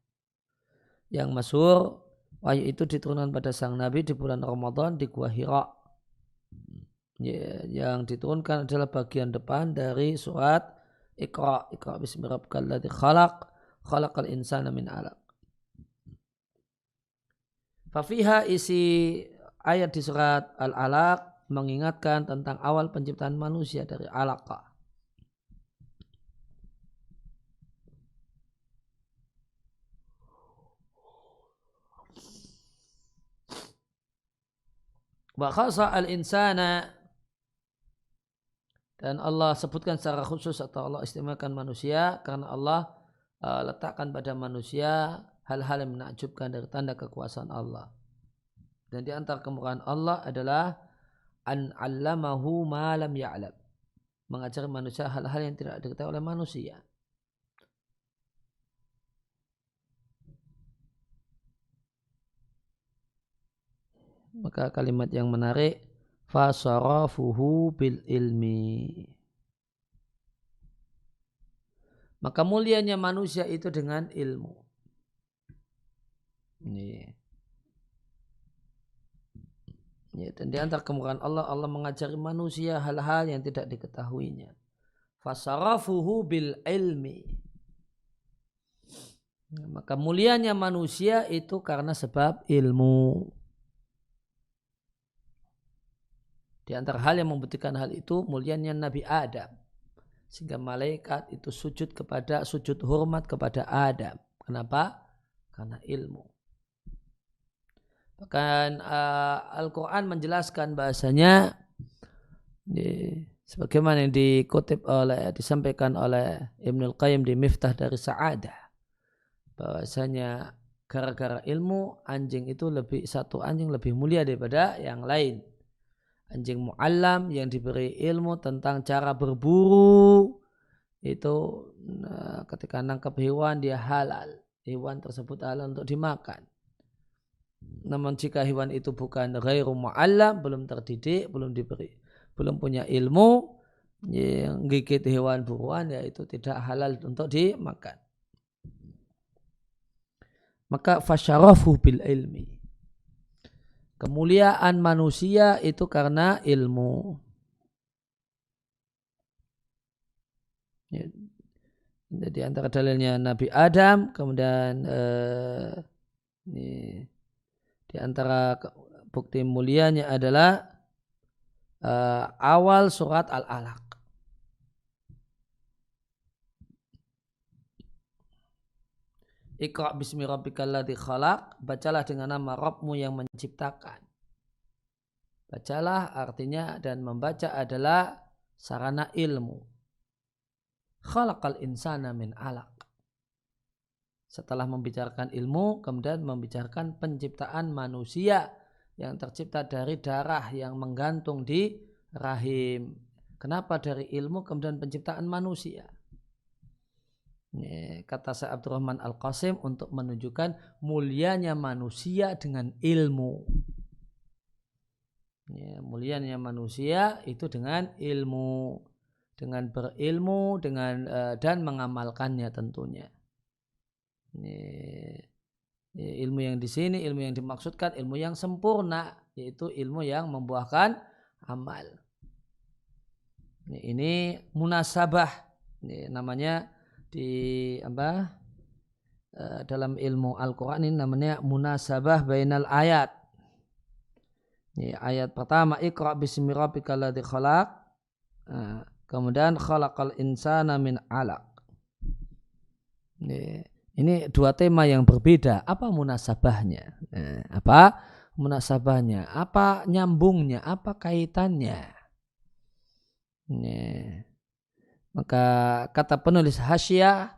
Yang masyhur Wahyu itu diturunkan pada sang Nabi di bulan Ramadan di Gua Hira. Yang diturunkan adalah bagian depan dari surat Iqra. Iqra bismi rabbikal ladzi khalaq, khalaqal insana min 'alaq. Fafiha isi ayat di surat Al-Alaq mengingatkan tentang awal penciptaan manusia dari alaqah. Wa khassa al-insana, dan Allah sebutkan secara khusus atau Allah istimewakan manusia karena Allah letakkan pada manusia hal-hal yang menakjubkan dari tanda kekuasaan Allah. Dan di antara kemurahan Allah adalah an 'allamahu ma lam ya'lam, mengajari manusia hal-hal yang tidak diketahui oleh manusia. Maka kalimat yang menarik, fasarafuhu bil ilmi. Maka mulianya manusia itu dengan ilmu. Ini. Ya, dan di antara kemurahan Allah, Allah mengajari manusia hal-hal yang tidak diketahuinya. Fasarafuhu bil ilmi. Maka mulianya manusia itu karena sebab ilmu. Di antara hal yang membuktikan hal itu mulianya Nabi Adam, sehingga malaikat itu sujud hormat kepada Adam. Kenapa? Karena ilmu. Bahkan Al-Quran menjelaskan bahasanya sebagaimana yang disampaikan oleh Ibnul Qayyim di Miftah dari Sa'adah, bahasanya gara-gara ilmu satu anjing lebih mulia daripada yang lain. Anjing mu'allam yang diberi ilmu tentang cara berburu itu ketika nangkap hewan dia halal, hewan tersebut halal untuk dimakan. Namun jika hewan itu bukan ghairu mu'allam, belum terdidik, belum punya ilmu, yang gigit hewan buruan, ya itu tidak halal untuk dimakan. Maka fasyarafu bil ilmi. Kemuliaan manusia itu karena ilmu. Di antara dalilnya Nabi Adam, kemudian di antara bukti mulianya adalah awal surat Al-Alaq. Iqra bismi rabbikal ladzi khalaq, bacalah dengan nama Rabbmu yang menciptakan. Bacalah artinya, dan membaca adalah sarana ilmu. Khalaqal insana min 'alaq. Setelah membicarakan ilmu, kemudian membicarakan penciptaan manusia yang tercipta dari darah yang menggantung di rahim. Kenapa dari ilmu kemudian penciptaan manusia? Ini kata Syekh Abdurrahman Al-Qasim untuk menunjukkan mulianya manusia dengan ilmu. Ya, mulianya manusia itu dengan ilmu, dengan berilmu, dan mengamalkannya tentunya. Ini ilmu yang di sini, ilmu yang dimaksudkan, ilmu yang sempurna, yaitu ilmu yang membuahkan amal. Ini munasabah, ini namanya dalam ilmu Al-Quran ini namanya munasabah bainal ayat. Ini ayat pertama, Iqra bismi rabbikal ladzi khalaq, kemudian khalaqal insana min 'alaq. Ini dua tema yang berbeda. Apa munasabahnya? Apa munasabahnya? Apa nyambungnya? Apa kaitannya? Maka kata penulis Hasyiah,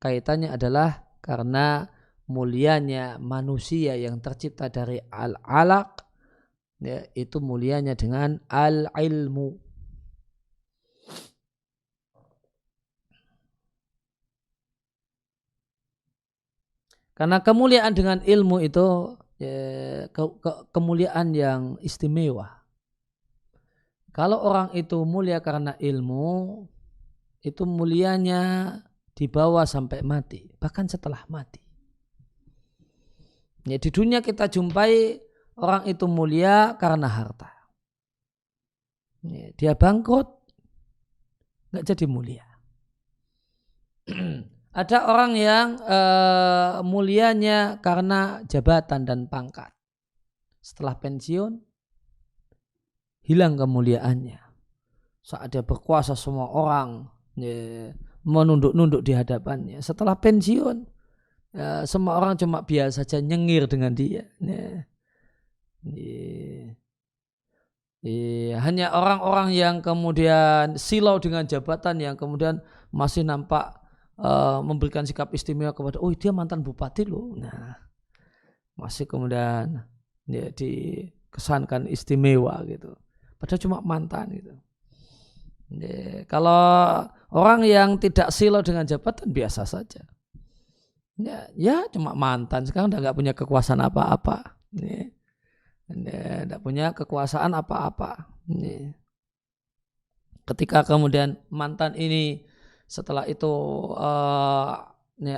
kaitannya adalah karena mulianya manusia yang tercipta dari al-alaq, ya, itu mulianya dengan al-ilmu. Karena kemuliaan dengan ilmu itu ya, kemuliaan yang istimewa. Kalau orang itu mulia karena ilmu, itu mulianya dibawa sampai mati, bahkan setelah mati. Ya, di dunia kita jumpai orang itu mulia karena harta. Ya, dia bangkrut, nggak jadi mulia. Ada orang yang mulianya karena jabatan dan pangkat. Setelah pensiun, hilang kemuliaannya. Saat dia berkuasa semua orang menunduk-nunduk di hadapannya. Setelah pensiun, semua orang cuma biasa saja nyengir dengan dia. Hanya orang-orang yang kemudian silau dengan jabatan, yang kemudian masih nampak memberikan sikap istimewa kepada, oh dia mantan bupati loh. Nah, masih kemudian dikesankan istimewa gitu. Padahal cuma mantan gitu. Kalau orang yang tidak silau dengan jabatan biasa saja. Ya cuma mantan, sekarang udah nggak punya kekuasaan apa-apa. Tidak punya kekuasaan apa-apa. Ketika kemudian mantan ini setelah itu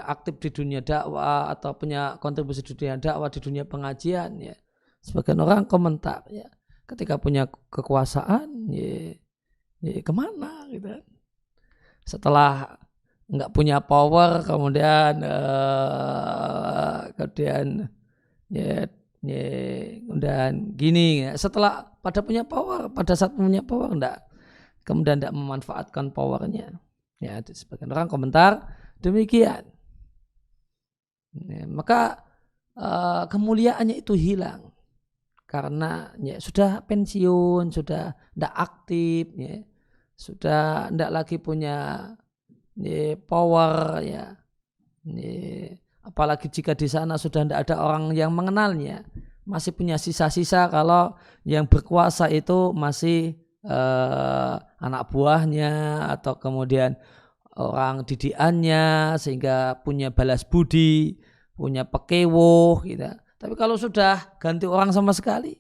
aktif di dunia dakwah atau punya kontribusi di dunia dakwah, di dunia pengajian, ya sebagian orang komentar, ya ketika punya kekuasaan, ya kemana gitu. Setelah nggak punya power, kemudian kemudian gini ya. Setelah pada punya power, pada saat punya power kemudian tidak memanfaatkan powernya. Ya, sebagian orang komentar demikian. Ya, maka kemuliaannya itu hilang karena ya sudah pensiun, sudah tidak aktif, ya, sudah tidak lagi punya power, ya. Apalagi jika di sana sudah tidak ada orang yang mengenalnya, masih punya sisa-sisa kalau yang berkuasa itu masih anak buahnya atau kemudian orang didikannya, sehingga punya balas budi, punya pekewuh gitu. Tapi kalau sudah ganti orang sama sekali,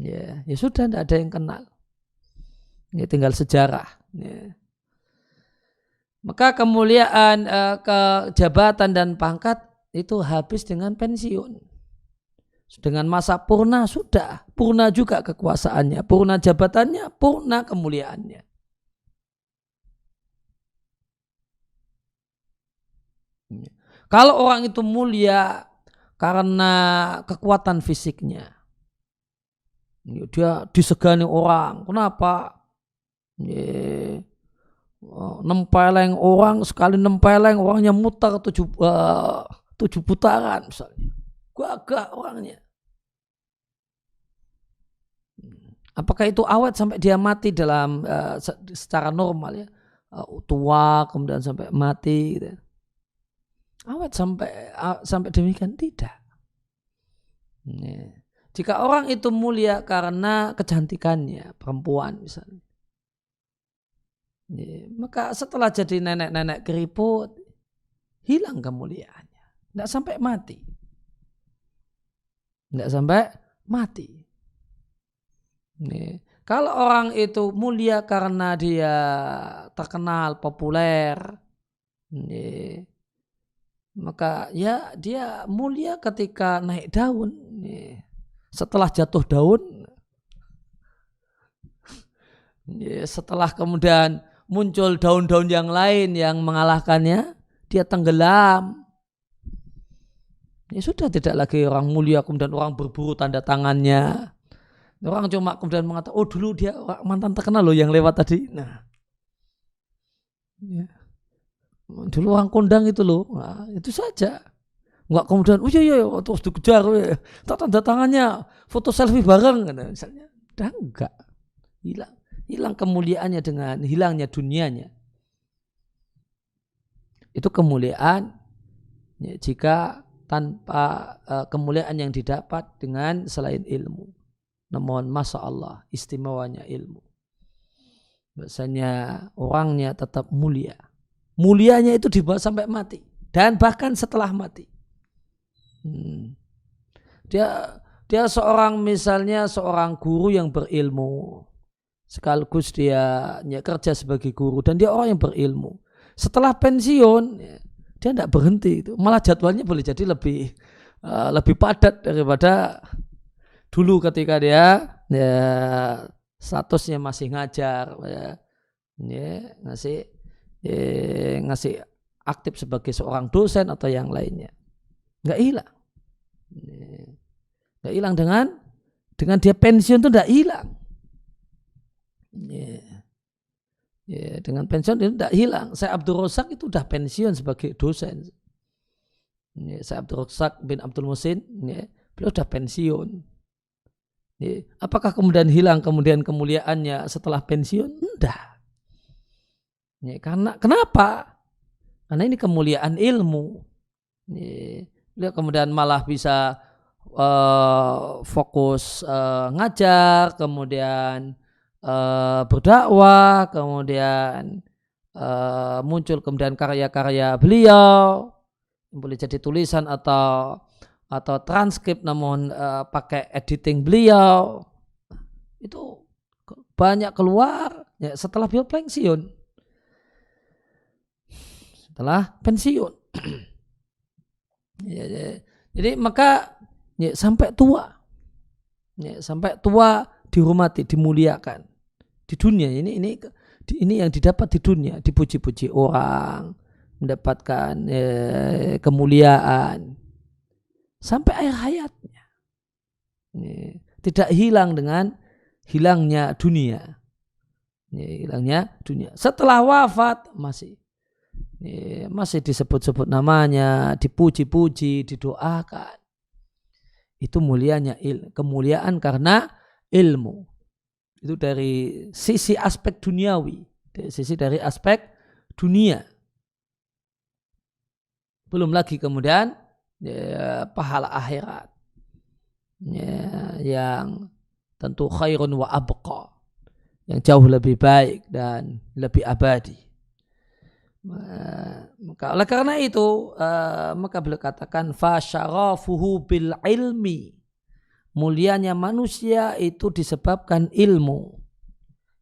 ya sudah tidak ada yang kenal. Ya, tinggal sejarah. Ya. Maka kemuliaan, kejabatan dan pangkat itu habis dengan pensiun. Dengan masa purna sudah, purna juga kekuasaannya, purna jabatannya, purna kemuliaannya. Kalau orang itu mulia karena kekuatan fisiknya, dia disegani orang. Kenapa? Nempeleng orang, sekali nempeleng orangnya mutar 7 putaran misalnya. Gagah orangnya. Apakah itu awet sampai dia mati dalam secara normal, ya? Tua kemudian sampai mati gitu. Awet sampai demikian tidak. Jika orang itu mulia karena kecantikannya, perempuan misalnya, maka setelah jadi nenek-nenek keriput, hilang kemuliaannya. Tidak sampai mati. Tidak sampai mati. Kalau orang itu mulia karena dia terkenal, populer, maka ya dia mulia ketika naik daun. Setelah jatuh daun, setelah kemudian muncul daun-daun yang lain yang mengalahkannya, dia tenggelam. Ya sudah, tidak lagi orang mulia kemudian orang berburu tanda tangannya. Orang cuma kemudian mengatakan, oh dulu dia mantan terkenal loh yang lewat tadi. Nah, ya. Dulu orang kondang itu loh, nah, itu saja. Enggak kemudian, oh iya terus dikejar, tanda tangannya, foto selfie bareng, misalnya. Udah enggak, hilang kemuliaannya dengan hilangnya dunianya. Itu kemuliaan ya, jika tanpa kemuliaan yang didapat dengan selain ilmu. Namun masya Allah istimewanya ilmu. Biasanya orangnya tetap mulia. Mulianya itu dibawa sampai mati dan bahkan setelah mati. Dia seorang, misalnya seorang guru yang berilmu, sekaligus dia kerja sebagai guru dan dia orang yang berilmu. Setelah pensiun dia tidak berhenti itu, malah jadwalnya boleh jadi lebih lebih padat daripada dulu ketika dia ya, statusnya masih ngajar, ya, ngasih aktif sebagai seorang dosen atau yang lainnya. Nggak hilang. Nggak hilang dengan dia pensiun itu nggak hilang. Dengan pensiun itu tidak hilang. Syekh Abdul Razak itu sudah pensiun sebagai dosen. Syekh Abdul Razak bin Abdul Muhsin, beliau sudah pensiun. Apakah kemudian hilang kemudian kemuliaannya setelah pensiun? Tidak. Karena kenapa? Karena ini kemuliaan ilmu. Beliau kemudian malah bisa fokus ngajar, kemudian berdakwah, kemudian muncul kemudian karya-karya beliau, boleh jadi tulisan atau transkrip namun pakai editing beliau, itu banyak keluar ya, setelah beliau pensiun. Jadi maka ya, sampai tua dihormati, dimuliakan di dunia ini yang didapat di dunia, dipuji-puji orang, mendapatkan kemuliaan sampai akhir hayatnya. Tidak hilang dengan hilangnya dunia. Setelah wafat masih disebut-sebut namanya, dipuji-puji, didoakan. Itu mulianya kemuliaan karena ilmu. Itu dari sisi aspek duniawi, dari aspek dunia. Belum lagi kemudian pahala akhirat yang tentu khairun wa abqa, yang jauh lebih baik dan lebih abadi. Maka oleh karena itu maka beliau katakan fa syarafuhu bil ilmi, mulianya manusia itu disebabkan ilmu.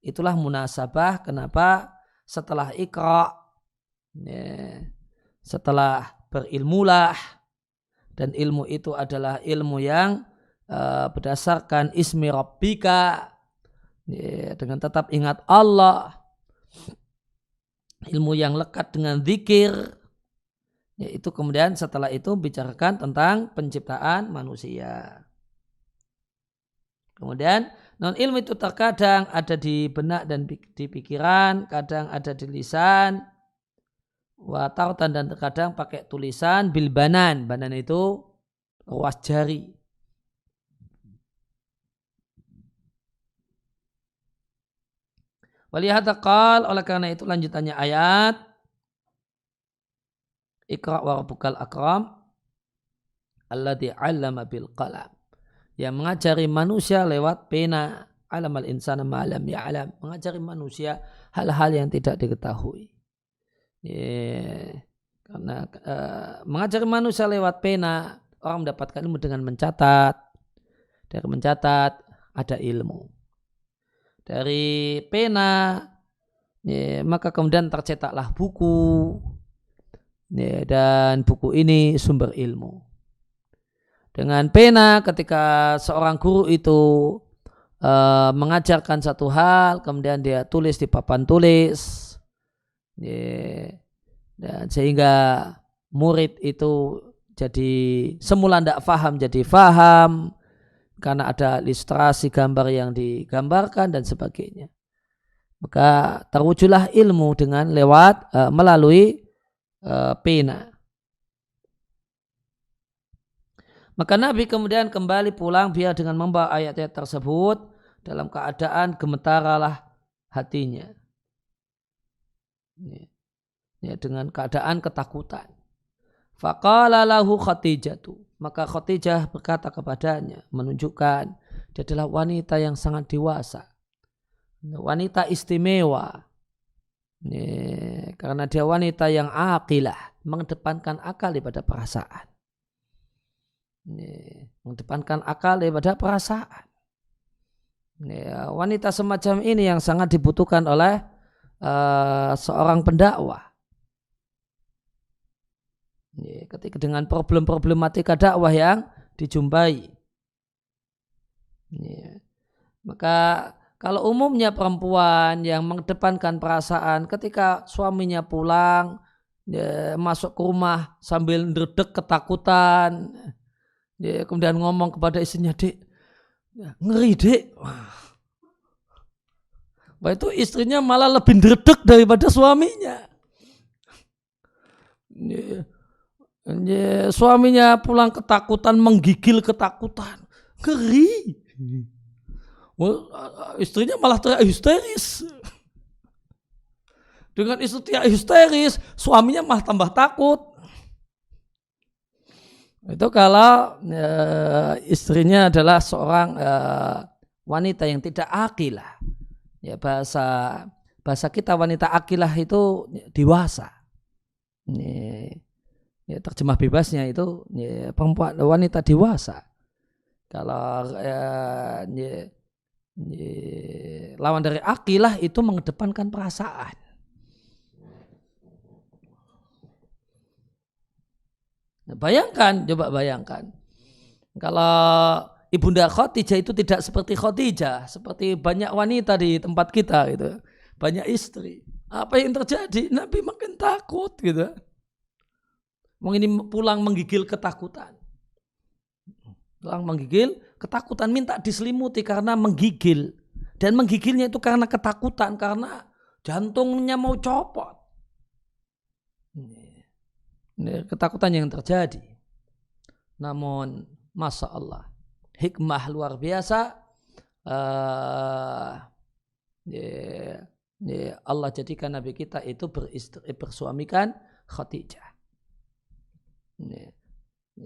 Itulah munasabah kenapa setelah Iqra, setelah berilmulah, dan ilmu itu adalah ilmu yang berdasarkan ismi rabbika, dengan tetap ingat Allah, ilmu yang lekat dengan zikir, yaitu kemudian setelah itu bicarakan tentang penciptaan manusia. Kemudian non ilmu itu terkadang ada di benak dan di pikiran, kadang ada di lisan, watautan, dan terkadang pakai tulisan bil banan. Banan itu ruas jari. Walihada qal, oleh karena itu lanjutannya ayat Iqra wa rabbukal akram alladzi 'allama bil qalam, yang mengajari manusia lewat pena, alamal insana ma lam ya'lam, mengajari manusia hal-hal yang tidak diketahui. Karena mengajari manusia lewat pena, orang mendapatkan ilmu dengan mencatat. Dari mencatat ada ilmu. Dari pena maka kemudian tercetaklah buku, dan buku ini sumber ilmu. Dengan pena, ketika seorang guru itu mengajarkan satu hal, kemudian dia tulis di papan tulis, dan sehingga murid itu jadi semula tidak faham jadi faham karena ada ilustrasi gambar yang digambarkan dan sebagainya. Maka terwujudlah ilmu dengan melalui pena. Maka Nabi kemudian kembali pulang biar dengan membawa ayat-ayat tersebut dalam keadaan gemetaralah hatinya. Dengan keadaan ketakutan. Faqala lahu Khadijatu, maka Khadijah berkata kepadanya, menunjukkan dia adalah wanita yang sangat dewasa, wanita istimewa, karena dia wanita yang aqilah, mengedepankan akal daripada perasaan. Mengedepankan akal daripada perasaan. Wanita semacam ini yang sangat dibutuhkan oleh seorang pendakwah. Ketika dengan problematika dakwah yang dijumpai. Maka kalau umumnya perempuan yang mengedepankan perasaan ketika suaminya pulang, masuk ke rumah sambil ndredeg ketakutan, kemudian ngomong kepada istrinya, "Dek, ngeri dek." Wah, itu istrinya malah lebih ndredeg daripada suaminya. Suaminya pulang ketakutan, menggigil ketakutan, ngeri. Istrinya malah teriak histeris. Dengan istri teriak histeris, suaminya malah tambah takut. Itu kalau istrinya adalah seorang wanita yang tidak aqilah. Ya, bahasa kita wanita aqilah itu dewasa. Ya, terjemah bebasnya itu perempuan wanita dewasa. Kalau lawan dari aqilah itu mengedepankan perasaan. Bayangkan, coba bayangkan. Kalau Ibunda Khadijah itu tidak seperti Khadijah, seperti banyak wanita di tempat kita gitu. Banyak istri. Apa yang terjadi? Nabi makin takut gitu. Ini pulang menggigil ketakutan. Pulang menggigil ketakutan, minta diselimuti karena menggigil. Dan menggigilnya itu karena ketakutan, karena jantungnya mau copot. Ini ketakutan yang terjadi. Namun Masya Allah, hikmah luar biasa. Allah jadikan Nabi kita itu bersuamikan Khadijah.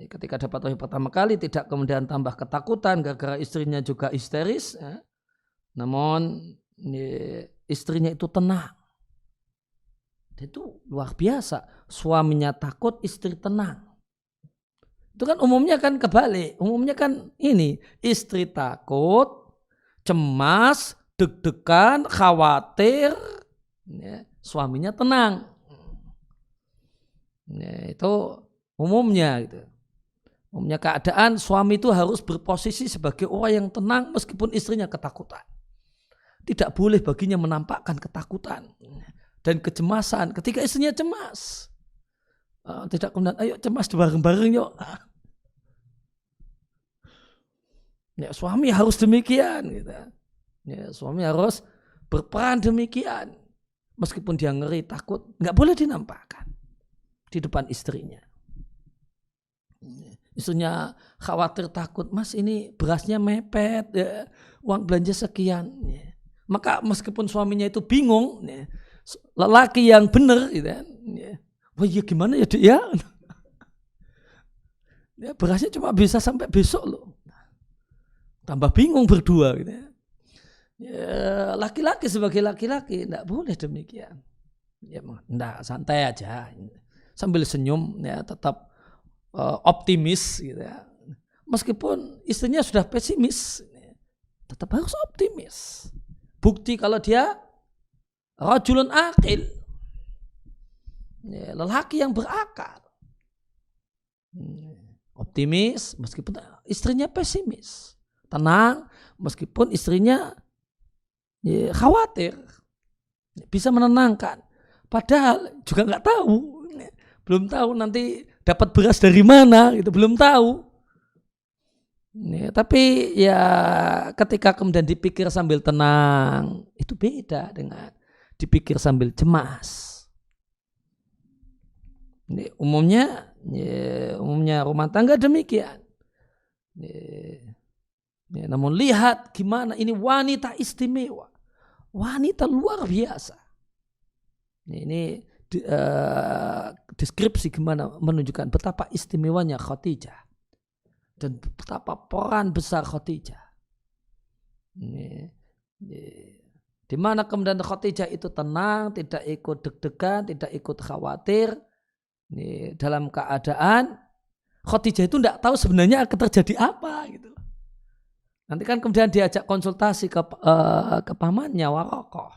Ketika dapat wahyu pertama kali tidak kemudian tambah ketakutan gara-gara istrinya juga histeris, namun istrinya itu tenang. Itu luar biasa, suaminya takut, istri tenang. Itu kan umumnya kan kebalik, umumnya kan ini istri takut, cemas, deg-degan, khawatir, suaminya tenang. Itu umumnya gitu. Umumnya keadaan suami itu harus berposisi sebagai orang yang tenang meskipun istrinya ketakutan. Tidak boleh baginya menampakkan ketakutan dan kecemasan ketika istrinya cemas. Tidak kemudian ayo cemas bareng-bareng yuk. Ya, suami harus demikian gitu. Ya, suami harus berperan demikian. Meskipun dia ngeri, takut, nggak boleh dinampakkan di depan istrinya. Istrinya khawatir takut, "Mas ini berasnya mepet, ya, uang belanja sekian." Ya. Maka meskipun suaminya itu bingung, ya, lelaki yang benar gitu kan, ya. Wah ya gimana ya Dek ya? Ya berasnya cuma bisa sampai besok loh. Tambah bingung berdua gitu ya. Ya, laki-laki sebagai laki-laki enggak boleh demikian. Ya enggak, santai aja. Sambil senyum ya, tetap optimis gitu ya. Meskipun istrinya sudah pesimis, tetap harus optimis. Bukti kalau dia rajulun aqil. Ya, lelaki yang berakal, optimis meskipun istrinya pesimis, tenang meskipun istrinya ya, khawatir, bisa menenangkan. Padahal juga nggak tahu, belum tahu nanti dapat beras dari mana, itu belum tahu. Ya, tapi ya ketika kemudian dipikir sambil tenang, itu beda dengan dipikir sambil cemas. Ini umumnya rumah tangga demikian. Namun lihat gimana ini wanita istimewa, wanita luar biasa. Ini deskripsi gimana menunjukkan betapa istimewanya Khadijah dan betapa peran besar Khadijah. Di mana kemudian Khadijah itu tenang, tidak ikut deg-degan, tidak ikut khawatir. Dalam keadaan Khadijah itu tidak tahu sebenarnya akan terjadi apa gitu. Nanti kan kemudian diajak konsultasi ke pamannya Waraqah.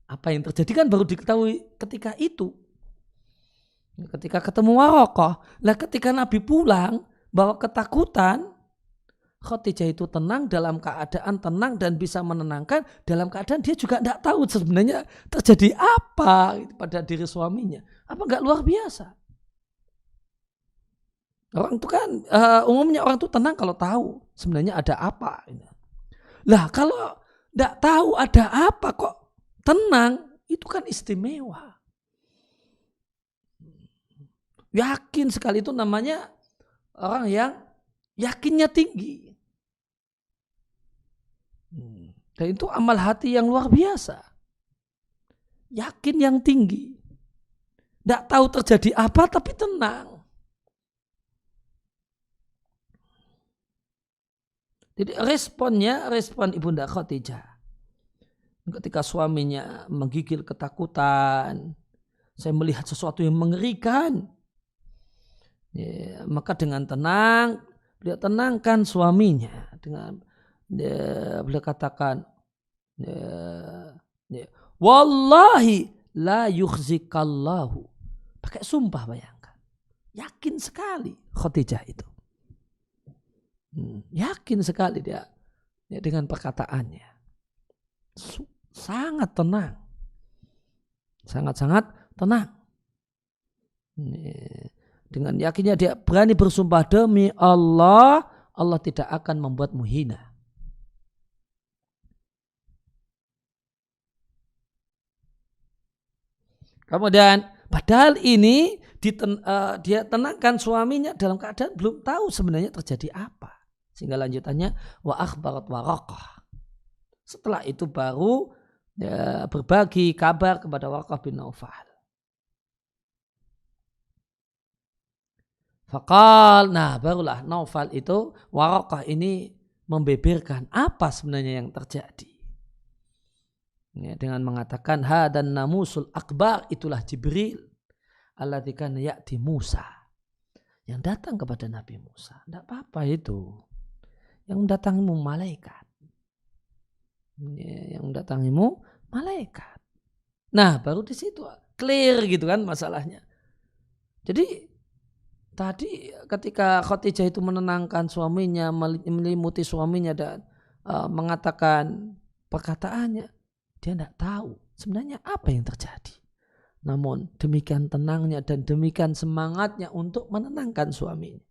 Apa yang terjadi kan baru diketahui ketika itu. Ketika ketemu Waraqah, lah ketika Nabi pulang bawa ketakutan, Khadijah itu tenang, dalam keadaan tenang dan bisa menenangkan, dalam keadaan dia juga tidak tahu sebenarnya terjadi apa pada diri suaminya. Apa enggak luar biasa? Orang itu kan umumnya orang itu tenang kalau tahu sebenarnya ada apa. Lah kalau tidak tahu ada apa kok tenang, itu kan istimewa. Yakin sekali, itu namanya orang yang yakinnya tinggi. Dan itu amal hati yang luar biasa. Yakin yang tinggi. Tidak tahu terjadi apa tapi tenang. Jadi respon Ibunda Khadijah ketika suaminya menggigil ketakutan, saya melihat sesuatu yang mengerikan. Ya, maka dengan tenang beliau tenangkan suaminya dengan beliau katakan, wallahi la yukhzikallahu, pakai sumpah, bayangkan, yakin sekali Khadijah itu, yakin sekali dia dengan perkataannya, sangat tenang, sangat tenang. Dengan yakinnya dia berani bersumpah, demi Allah, Allah tidak akan membuatmu hina. Kemudian padahal ini dia tenangkan suaminya dalam keadaan belum tahu sebenarnya terjadi apa. Sehingga lanjutannya wa akhbarat Waraqah. Setelah itu baru berbagi kabar kepada Waraqah bin Naufal. Faqal, nah barulah Naufal itu, Waraqah ini membeberkan apa sebenarnya yang terjadi. Ya, dengan mengatakan hadan namusul akbar, itulah Jibril alladzi kana ya'ti Musa, yang datang kepada Nabi Musa. Tidak apa-apa itu. Yang datangimu malaikat. Ya, yang datangimu malaikat. Nah, baru di situ clear gitu kan masalahnya. Jadi tadi ketika Khadijah itu menenangkan suaminya, melimuti suaminya dan mengatakan perkataannya, dia tidak tahu sebenarnya apa yang terjadi. Namun demikian tenangnya dan demikian semangatnya untuk menenangkan suaminya.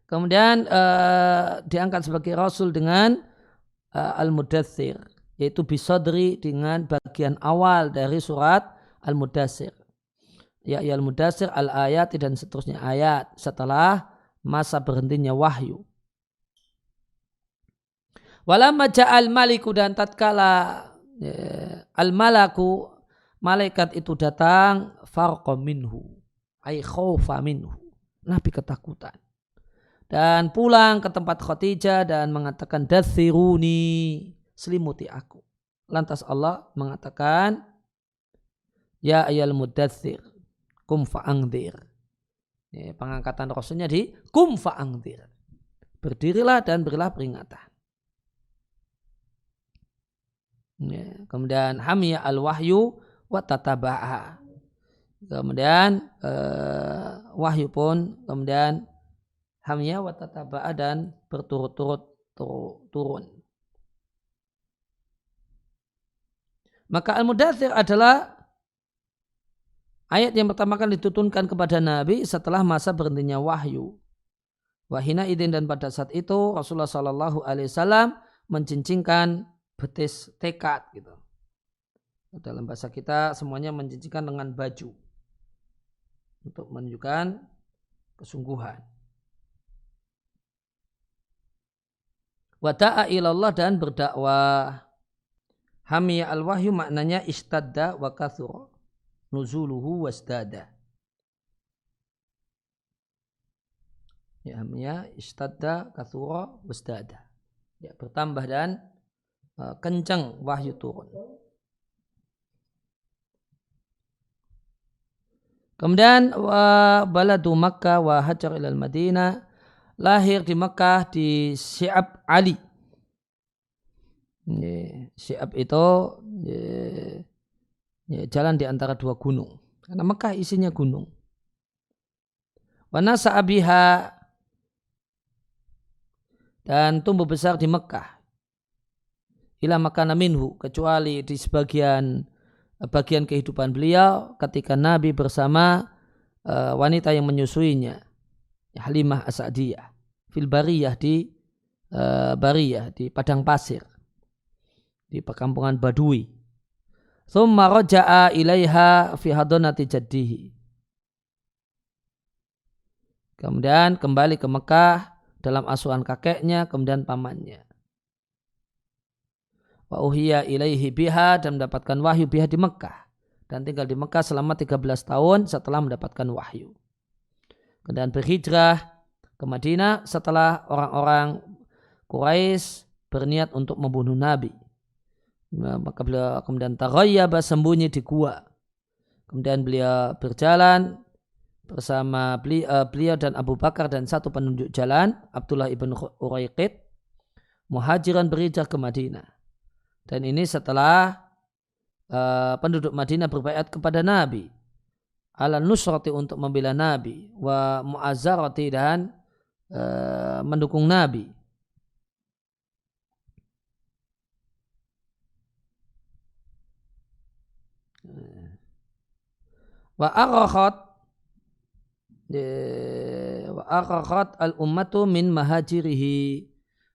Kemudian diangkat sebagai Rasul dengan Al-Mudaththir, yaitu bisadri, dengan bagian awal dari surat Al-Mudaththir. Ya Al-Mudaththir, al-ayat dan seterusnya ayat setelah masa berhentinya wahyu. Walamma ja'al maliku, dan tatkala al-malaku, malaikat itu datang, farqa minhu, ay khaufa minhu, Nabi ketakutan. Dan pulang ke tempat Khadijah dan mengatakan dathiruni, selimuti aku. Lantas Allah mengatakan, ya ayyal mudaththir kum fa'angdzir. Pengangkatan Rasulnya di kum fa'angdzir, berdirilah dan berilah peringatan. Kemudian hamiyah al-wahyu wa tataba'a. Kemudian wahyu pun kemudian hamiyah wa tataba'a, dan berturut-turut turun. Maka Al-Mudaththir adalah ayat yang pertama kali diturunkan kepada Nabi setelah masa berhentinya wahyu. Wahina idin, dan pada saat itu Rasulullah SAW mencincingkan betis tekad gitu. Dalam bahasa kita semuanya mencincingkan dengan baju untuk menunjukkan kesungguhan. Wada'a ilallah, dan berdakwah. Hamiyah al-wahyu maknanya istadda wa kathura, nuzuluhu wasdada. Ya, hamiyah istadda kathura wasdada. Ya, bertambah dan kencang wahyu turun. Kemudian baladu Makkah wa hajar ilal Madinah, lahir di Makkah di Syi'ab Ali. Syi'ab itu jalan di antara dua gunung. Karena Mekah isinya gunung. Wa nasa'a biha, dan tumbuh besar di Mekah. Ila makana minhu, kecuali di bagian kehidupan beliau ketika Nabi bersama wanita yang menyusuinya, Halimah As-Sa'diyah, fil bariyah, di bariyah, di padang pasir, di perkampungan Badui. Thumma raja'a ilaiha fi hadonati jaddihi. Kemudian kembali ke Mekah dalam asuhan kakeknya, kemudian pamannya. Wa uhiya ilaihi biha, dan mendapatkan wahyu biha di Mekah, dan tinggal di Mekah selama 13 tahun setelah mendapatkan wahyu. Kemudian berhijrah ke Madinah setelah orang-orang Quraisy berniat untuk membunuh Nabi. Maka beliau kemudian taghayyaba, sembunyi di gua. Kemudian beliau berjalan bersama beliau dan Abu Bakar dan satu penunjuk jalan, Abdullah ibn Uraiqid, muhajiran berhijrah ke Madinah. Dan ini setelah penduduk Madinah berbaiat kepada Nabi, ala nusrati, untuk membela Nabi, wa mu'azzarati, dan mendukung Nabi. Wa arakhat al-ummatu min mahajirihi,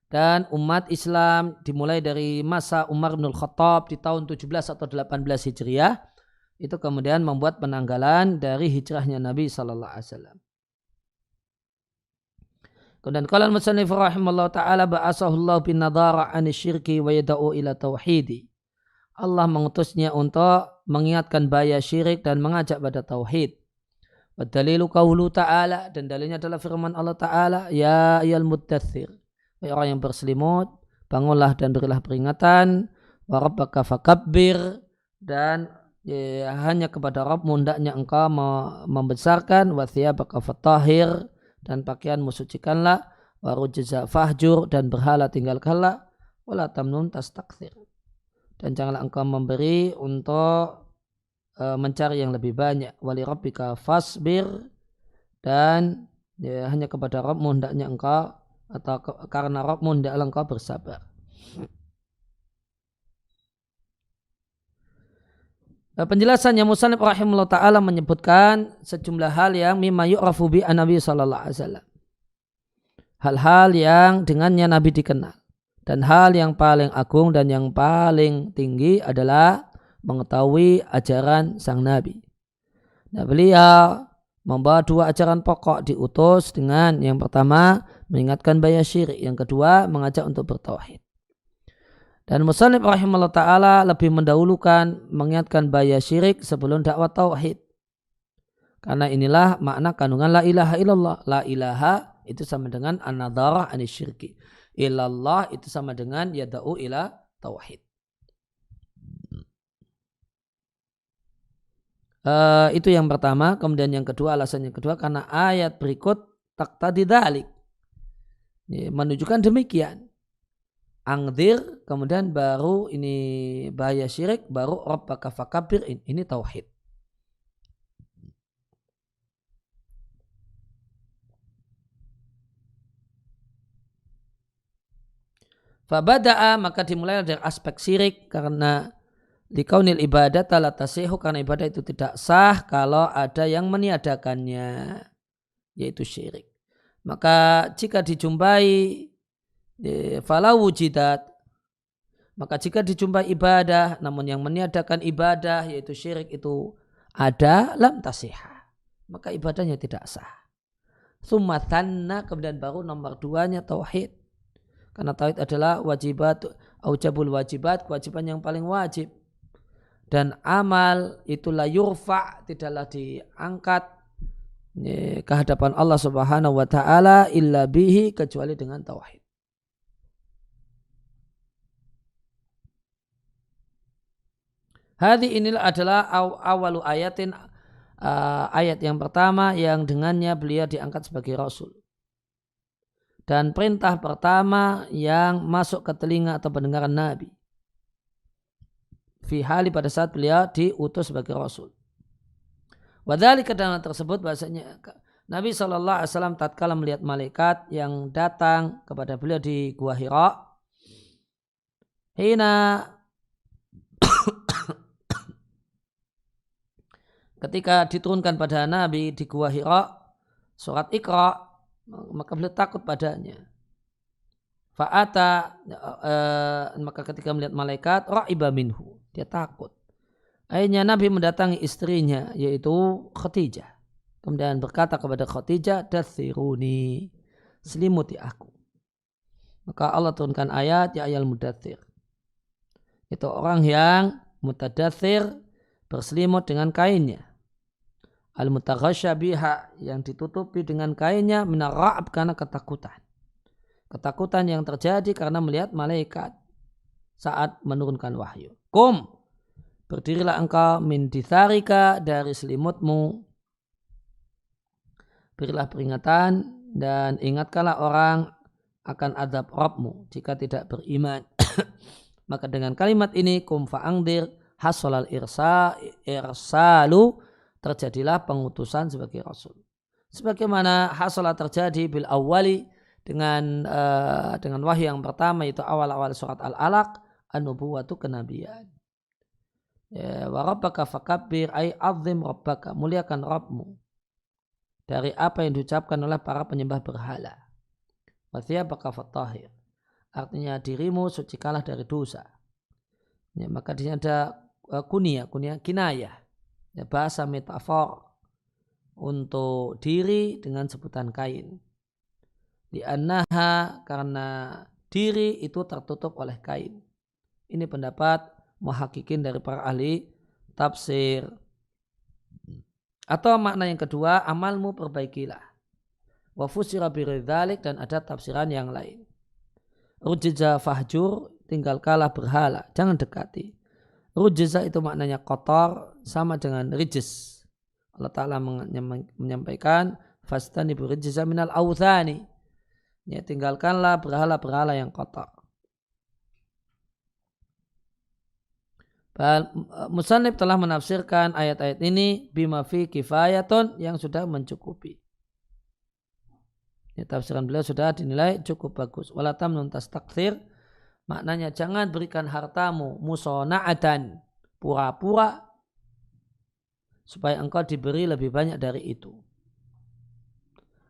dan umat Islam dimulai dari masa Umar bin Khattab di tahun 17 atau 18 Hijriah, itu kemudian membuat penanggalan dari hijrahnya Nabi sallallahu alaihi wasallam. Kemudian qala al-musannif rahimallahu taala ba'asahu Allah bin nadhara 'ani syirki wa yad'u ila tauhidi. Allah mengutusnya untuk mengingatkan bahaya syirik dan mengajak pada tauhid. Wa dalilu qaulu ta'ala, dan dalilnya adalah firman Allah taala, ya ayyuhal muddatsir, orang yang berselimut, bangunlah dan berilah peringatan, wa rabbaka fakabbir, dan hanya kepada Rabbmu hendaknya engkau membesarkan, wa thiyabaka fatahhir, dan pakaianmu sucikanlah, wa rujza fahjur, dan berhala tinggalkanlah, wala tamnun tastakthir, dan janganlah engkau memberi untuk mencari yang lebih banyak, wali rabbika fasbir, dan hanya kepada Rabbmu hendaknya engkau, atau karena Rabbmu hendaklah engkau bersabar. Penjelasannya musannif rahimahullah ta'ala menyebutkan sejumlah hal yang mimma yu'rafu bi an-nabi sallallahu alaihi wasallam. Hal-hal yang dengannya Nabi dikenal. Dan hal yang paling agung dan yang paling tinggi adalah mengetahui ajaran sang Nabi. Nah, beliau membawa dua ajaran pokok, diutus dengan yang pertama mengingatkan bahaya syirik, yang kedua mengajak untuk bertauhid. Dan musannif rahimahullah ta'ala lebih mendahulukan mengingatkan bahaya syirik sebelum dakwah tauhid. Karena inilah makna kandungan la ilaha illallah. La ilaha itu sama dengan an-nadharah anisyirki. Illallah itu sama dengan yada'u ila tauhid. Itu yang pertama. Kemudian yang kedua, alasan yang kedua karena ayat berikut taqtadi dzalik, menunjukkan demikian. Angdir, kemudian baru ini bahaya syirik, baru rabbaka fakabbir, ini tauhid. Fabada'a, maka dimulai dari aspek syirik, karena likaunil ibadat la tasihu, karena ibadah itu tidak sah kalau ada yang meniadakannya, yaitu syirik. Maka jika dijumpai fala wujidat, maka jika dijumpai ibadah namun yang meniadakan ibadah yaitu syirik itu ada, lam tasihah, maka ibadahnya tidak sah. Tsumma tsanna, kemudian baru nomor duanya tauhid. Karena tauhid adalah wajibat, aujabul wajibat, kewajiban yang paling wajib. Dan amal itu la yurfa, tidaklah diangkat ke hadapan Allah Subhanahu wa taala illa bihi, kecuali dengan tauhid. Hadhi inilah adalah awalu ayatin, ayat yang pertama yang dengannya beliau diangkat sebagai Rasul. Dan perintah pertama yang masuk ke telinga atau pendengaran Nabi. fi hali pada saat beliau diutus sebagai Rasul. Wadhalika dalam tersebut bahasanya Nabi SAW tatkala melihat malaikat yang datang kepada beliau di Gua Hira, ketika diturunkan pada Nabi di Gua Hira surat Iqra, maka beliau takut padanya. Fa'ata, maka ketika melihat malaikat, ra'iba minhu, dia takut. Akhirnya Nabi mendatangi istrinya, yaitu Khadijah. Kemudian berkata kepada Khadijah, dathiruni, selimuti aku. Maka Allah turunkan ayat, ya ayyuhal mudaththir. Itu orang yang mutadaththir, berselimut dengan kainnya. Al-mutaghasya biha, yang ditutupi dengan kainnya, minar ra'ab, karena ketakutan. Ketakutan yang terjadi karena melihat malaikat saat menurunkan wahyu. Kum, berdirilah engkau min ditharika, dari selimutmu. Berilah peringatan dan ingatkanlah orang akan azab Rabbmu jika tidak beriman. Maka dengan kalimat ini kum fa'angdir hasolal irsalu, terjadilah pengutusan sebagai Rasul. Sebagaimana hasolah terjadi bil awwali, dengan wahyu yang pertama, itu awal-awal surat Al-Alaq, an-nubuwatu, kenabian. Ya, wa rabbaka fakabbir, ay azim rabbaka, muliakan Rabbmu dari apa yang diucapkan oleh para penyembah berhala. Wa thiyabaka fattahir, artinya dirimu sucikalah dari dosa. Ya, maka di sini ada kunyah kinayah, ya, bahasa metafor untuk diri dengan sebutan kain. Li'annaha, karena diri itu tertutup oleh kain. Ini pendapat muhakkikin dari para ahli tafsir. Atau makna yang kedua, amalmu perbaikilah. Wa fusira biridhalik, dan ada tafsiran yang lain. Rujiza fahjur, tinggalkanlah berhala, jangan dekati. Rujiza itu maknanya kotor, sama dengan rijis. Allah Ta'ala menyampaikan, fastanibu rijiza minal awthani, ya, tinggalkanlah berhala-berhala yang kotor. Musannif telah menafsirkan ayat-ayat ini bima fi kifayatun, yang sudah mencukupi. Ya, tafsiran beliau sudah dinilai cukup bagus. Wala tamnun tastakthir, maknanya jangan berikan hartamu musona'atan, pura-pura, supaya engkau diberi lebih banyak dari itu.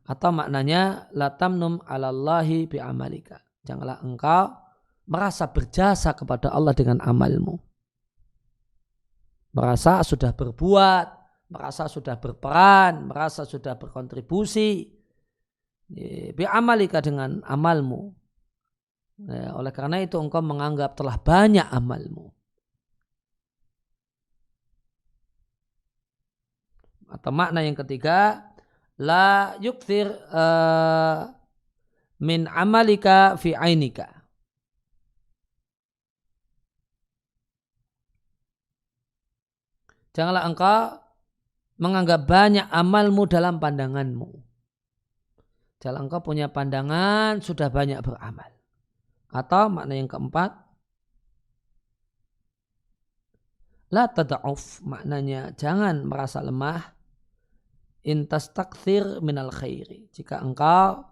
Atau maknanya la tamnum 'alallahi bi'amalika, janganlah engkau merasa berjasa kepada Allah dengan amalmu. Merasa sudah berbuat, merasa sudah berperan, merasa sudah berkontribusi bi'amalika, dengan amalmu. Ya, oleh karena itu engkau menganggap telah banyak amalmu. Atau makna yang ketiga, la yukthir min amalika fi ainika, janganlah engkau menganggap banyak amalmu dalam pandanganmu. Jangan engkau punya pandangan sudah banyak beramal. Atau makna yang keempat, la tada'uf, maknanya jangan merasa lemah, intas takthir minal khairi, jika engkau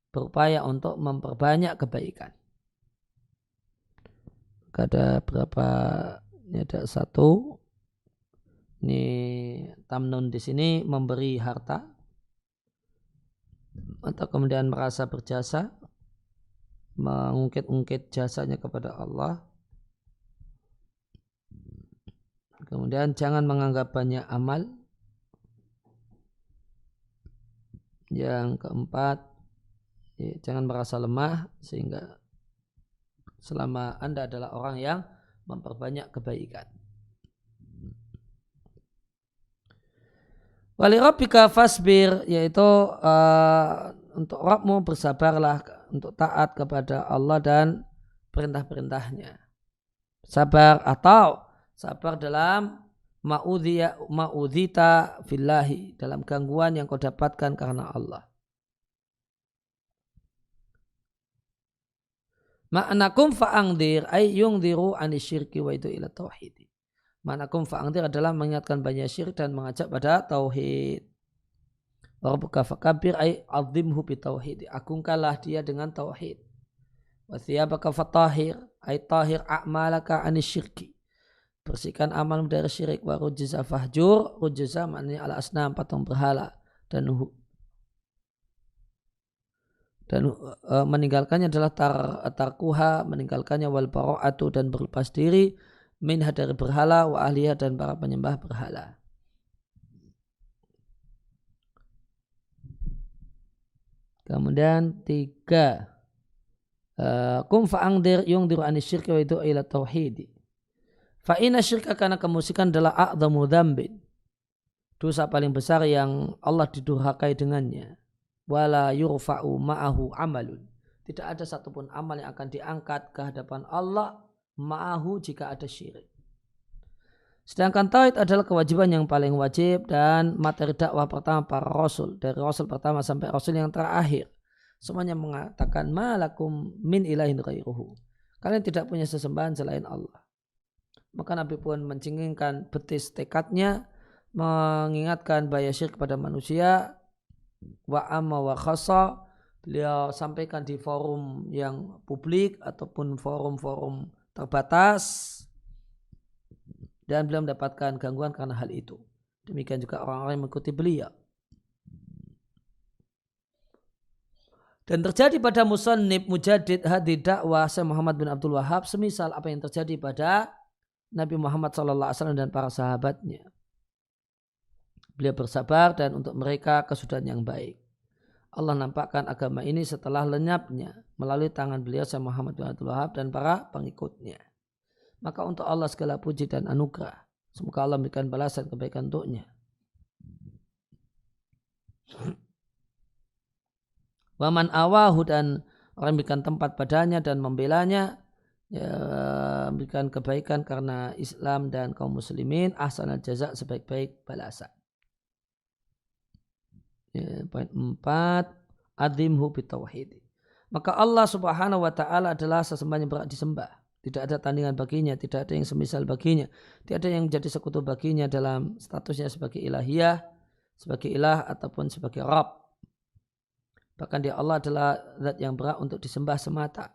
berupaya untuk memperbanyak kebaikan. Ada berapa? Ini ada satu. Ini tamnun di sini memberi harta, atau kemudian merasa berjasa, mengungkit-ungkit jasanya kepada Allah. Kemudian jangan menganggap banyak amal. Yang keempat, ya, jangan merasa lemah, sehingga selama Anda adalah orang yang memperbanyak kebaikan. Wali rabbika fasbir, yaitu untuk Rabbmu bersabarlah, untuk taat kepada Allah dan perintah-perintahnya. Sabar atau sabar dalam ma'udhita fillahi, dalam gangguan yang kau dapatkan karena Allah. Ma'nakum fa'angdir ay yungdiru anisyirki wa itu ila tauhid. Ma'nakum fa'angdir adalah mengingatkan banyak syirik dan mengajak pada tauhid. Rabbuka fakabir ay azimhu bi tauhid. Agungkanlah dia dengan tauhid. Wa thiyabaka fatahir ay tahir a'malaka anisyirki. Bersihkan amalmu dari syirik. Wa rujza fahjur. Rujza maknanya ala asnam, patung berhala. Dan meninggalkannya adalah tarkuha, meninggalkannya wal bara'atu dan berlepas diri minha dari berhala wa ahliha dan para penyembah berhala. Kemudian 3 kum fa'angdir yungdiru anisyirki wa itu ila tauhidi. Fa'ina syirka karena kemusikan adalah a'zamu dzambin, dosa paling besar yang Allah didurhakai dengannya. Wala yurfa'u ma'ahu amalun. Tidak ada satupun amal yang akan diangkat ke hadapan Allah ma'ahu jika ada syirik. Sedangkan tauhid adalah kewajiban yang paling wajib dan materi dakwah pertama para rasul. Dari rasul pertama sampai rasul yang terakhir. Semuanya mengatakan malakum min ilahin ghairuhu. Kalian tidak punya sesembahan selain Allah. Maka Nabi pun mencenggingkan betis tekadnya, mengingatkan bahaya syirik kepada manusia. Wa amma wa khassa, beliau sampaikan di forum yang publik ataupun forum-forum terbatas, dan beliau mendapatkan gangguan karena hal itu. Demikian juga orang-orang yang mengikuti beliau. Dan terjadi pada musannif mujaddid hadi dakwah Syekh Muhammad bin Abdul Wahhab semisal apa yang terjadi pada Nabi Muhammad SAW dan para sahabatnya. Beliau bersabar dan untuk mereka kesudahan yang baik. Allah nampakkan agama ini setelah lenyapnya melalui tangan beliau Syekh Muhammad bin Abdul Wahhab dan para pengikutnya. Maka untuk Allah segala puji dan anugerah. Semoga Allah memberikan balasan kebaikan untuknya. Waman awahu dan orang memberikan tempat padanya dan membelanya, ya, memberikan kebaikan karena Islam dan kaum muslimin, ahsanal jaza, sebaik-baik balasan. Poin 4, adzimhu bitauhid. Maka Allah Subhanahu wa taala adalah sesembahan yang berhak disembah. Tidak ada tandingan baginya, tidak ada yang semisal baginya, tidak ada yang menjadi sekutu baginya dalam statusnya sebagai ilahiyah, sebagai ilah ataupun sebagai Rabb. Bahkan dia Allah adalah zat yang berhak untuk disembah semata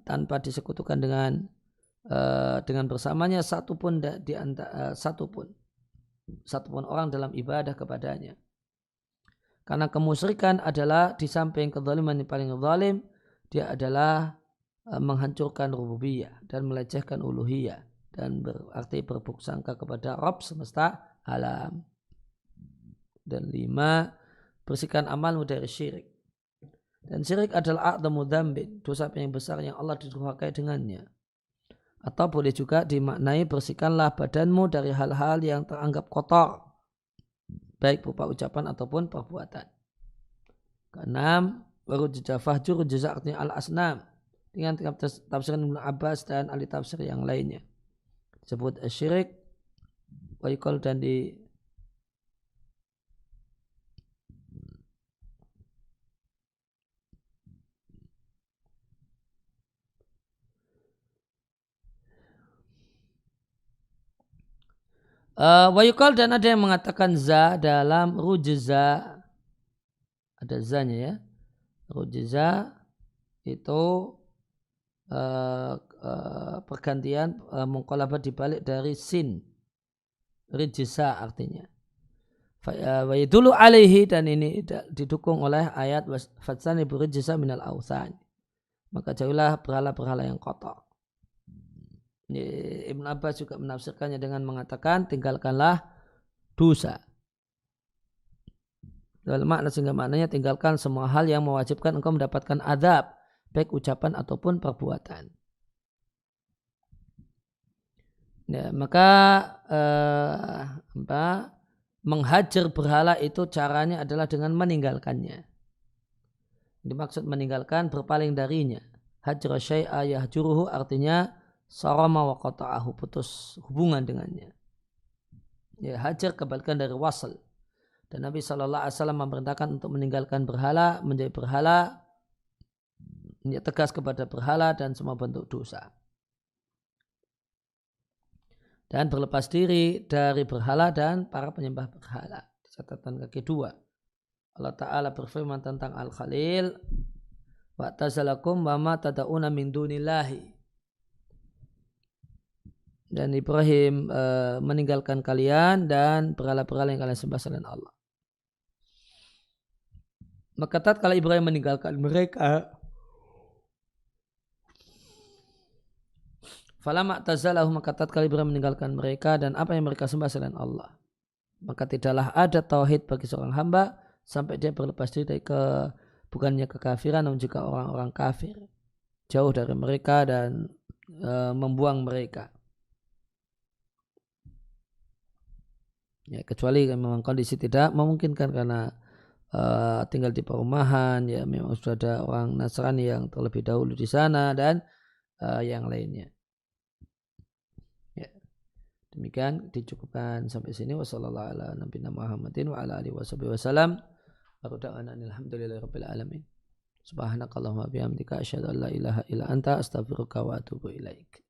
tanpa disekutukan dengan bersamanya satupun orang dalam ibadah kepadanya. Karena kemusyrikan adalah di samping kezaliman yang paling zalim, dia adalah menghancurkan rububiyah dan melecehkan uluhiyah dan berarti berburuk sangka kepada Rabb semesta alam. Dan 5, bersihkan amalmu dari syirik. Dan syirik adalah a'dhamu dzambin, dosa yang besar yang Allah didurhakai dengannya. Atau boleh juga dimaknai bersihkanlah badanmu dari hal-hal yang teranggap kotor, baik berupa ucapan ataupun perbuatan. Keenam, warujja fahjur, rujza artinya al-asnam, dengan tafsiran Ibnu Abbas dan ahli tafsir yang lainnya. Disebut syirik, wa yuqal dan wa yuqal dan ada yang mengatakan za dalam rujza, ada zanya ya. Rujza itu pergantian munqalabah dibalik dari sin, rijza artinya. Wa yadullu alaihi, dan ini didukung oleh ayat fatsani burijza minal awthan, maka jauhlah berhala-berhala yang kotor. Ibn Abbas juga menafsirkannya dengan mengatakan tinggalkanlah dosa. Dalam makna sehingga maknanya tinggalkan semua hal yang mewajibkan engkau mendapatkan azab, baik ucapan ataupun perbuatan. Ya, maka menghajar berhala itu caranya adalah dengan meninggalkannya. Dimaksud meninggalkan berpaling darinya. Hajra syai'a yahjuruhu artinya sarama wa qata'ahu, putus hubungan dengannya. Ya, hajar kebalikan dari wasl. Dan Nabi SAW memerintahkan untuk meninggalkan berhala, menjadi berhala tegas kepada berhala dan semua bentuk dosa. Dan berlepas diri dari berhala dan para penyembah berhala. Catatan kaki 2. Allah Ta'ala berfirman tentang Al-Khalil, wa'tazalakum wa ma tada'una min dunillahi. Dan Ibrahim meninggalkan kalian dan berhala-berhala yang kalian sembah selain Allah. Maka tatkala Ibrahim meninggalkan mereka, falamma tazalahu, maka tatkala Ibrahim meninggalkan mereka dan apa yang mereka sembah selain Allah, maka tidaklah ada tauhid bagi seorang hamba sampai dia berlepas diri dari bukannya kekafiran namun juga orang-orang kafir, jauh dari mereka dan membuang mereka. Ya, kecuali memang kondisi tidak memungkinkan karena tinggal di perumahan, ya memang sudah ada orang Nasrani yang terlebih dahulu di sana dan yang lainnya. Ya. Demikian dicukupkan sampai sini. Wassallallahu ala nabiyina Muhammadin wa ala alihi wasallam. Alhamdulillahirabbil alamin. Subhanakallahumma bihamdika asyhadu an la ilaha illa anta astaghfiruka wa atubu ilaik.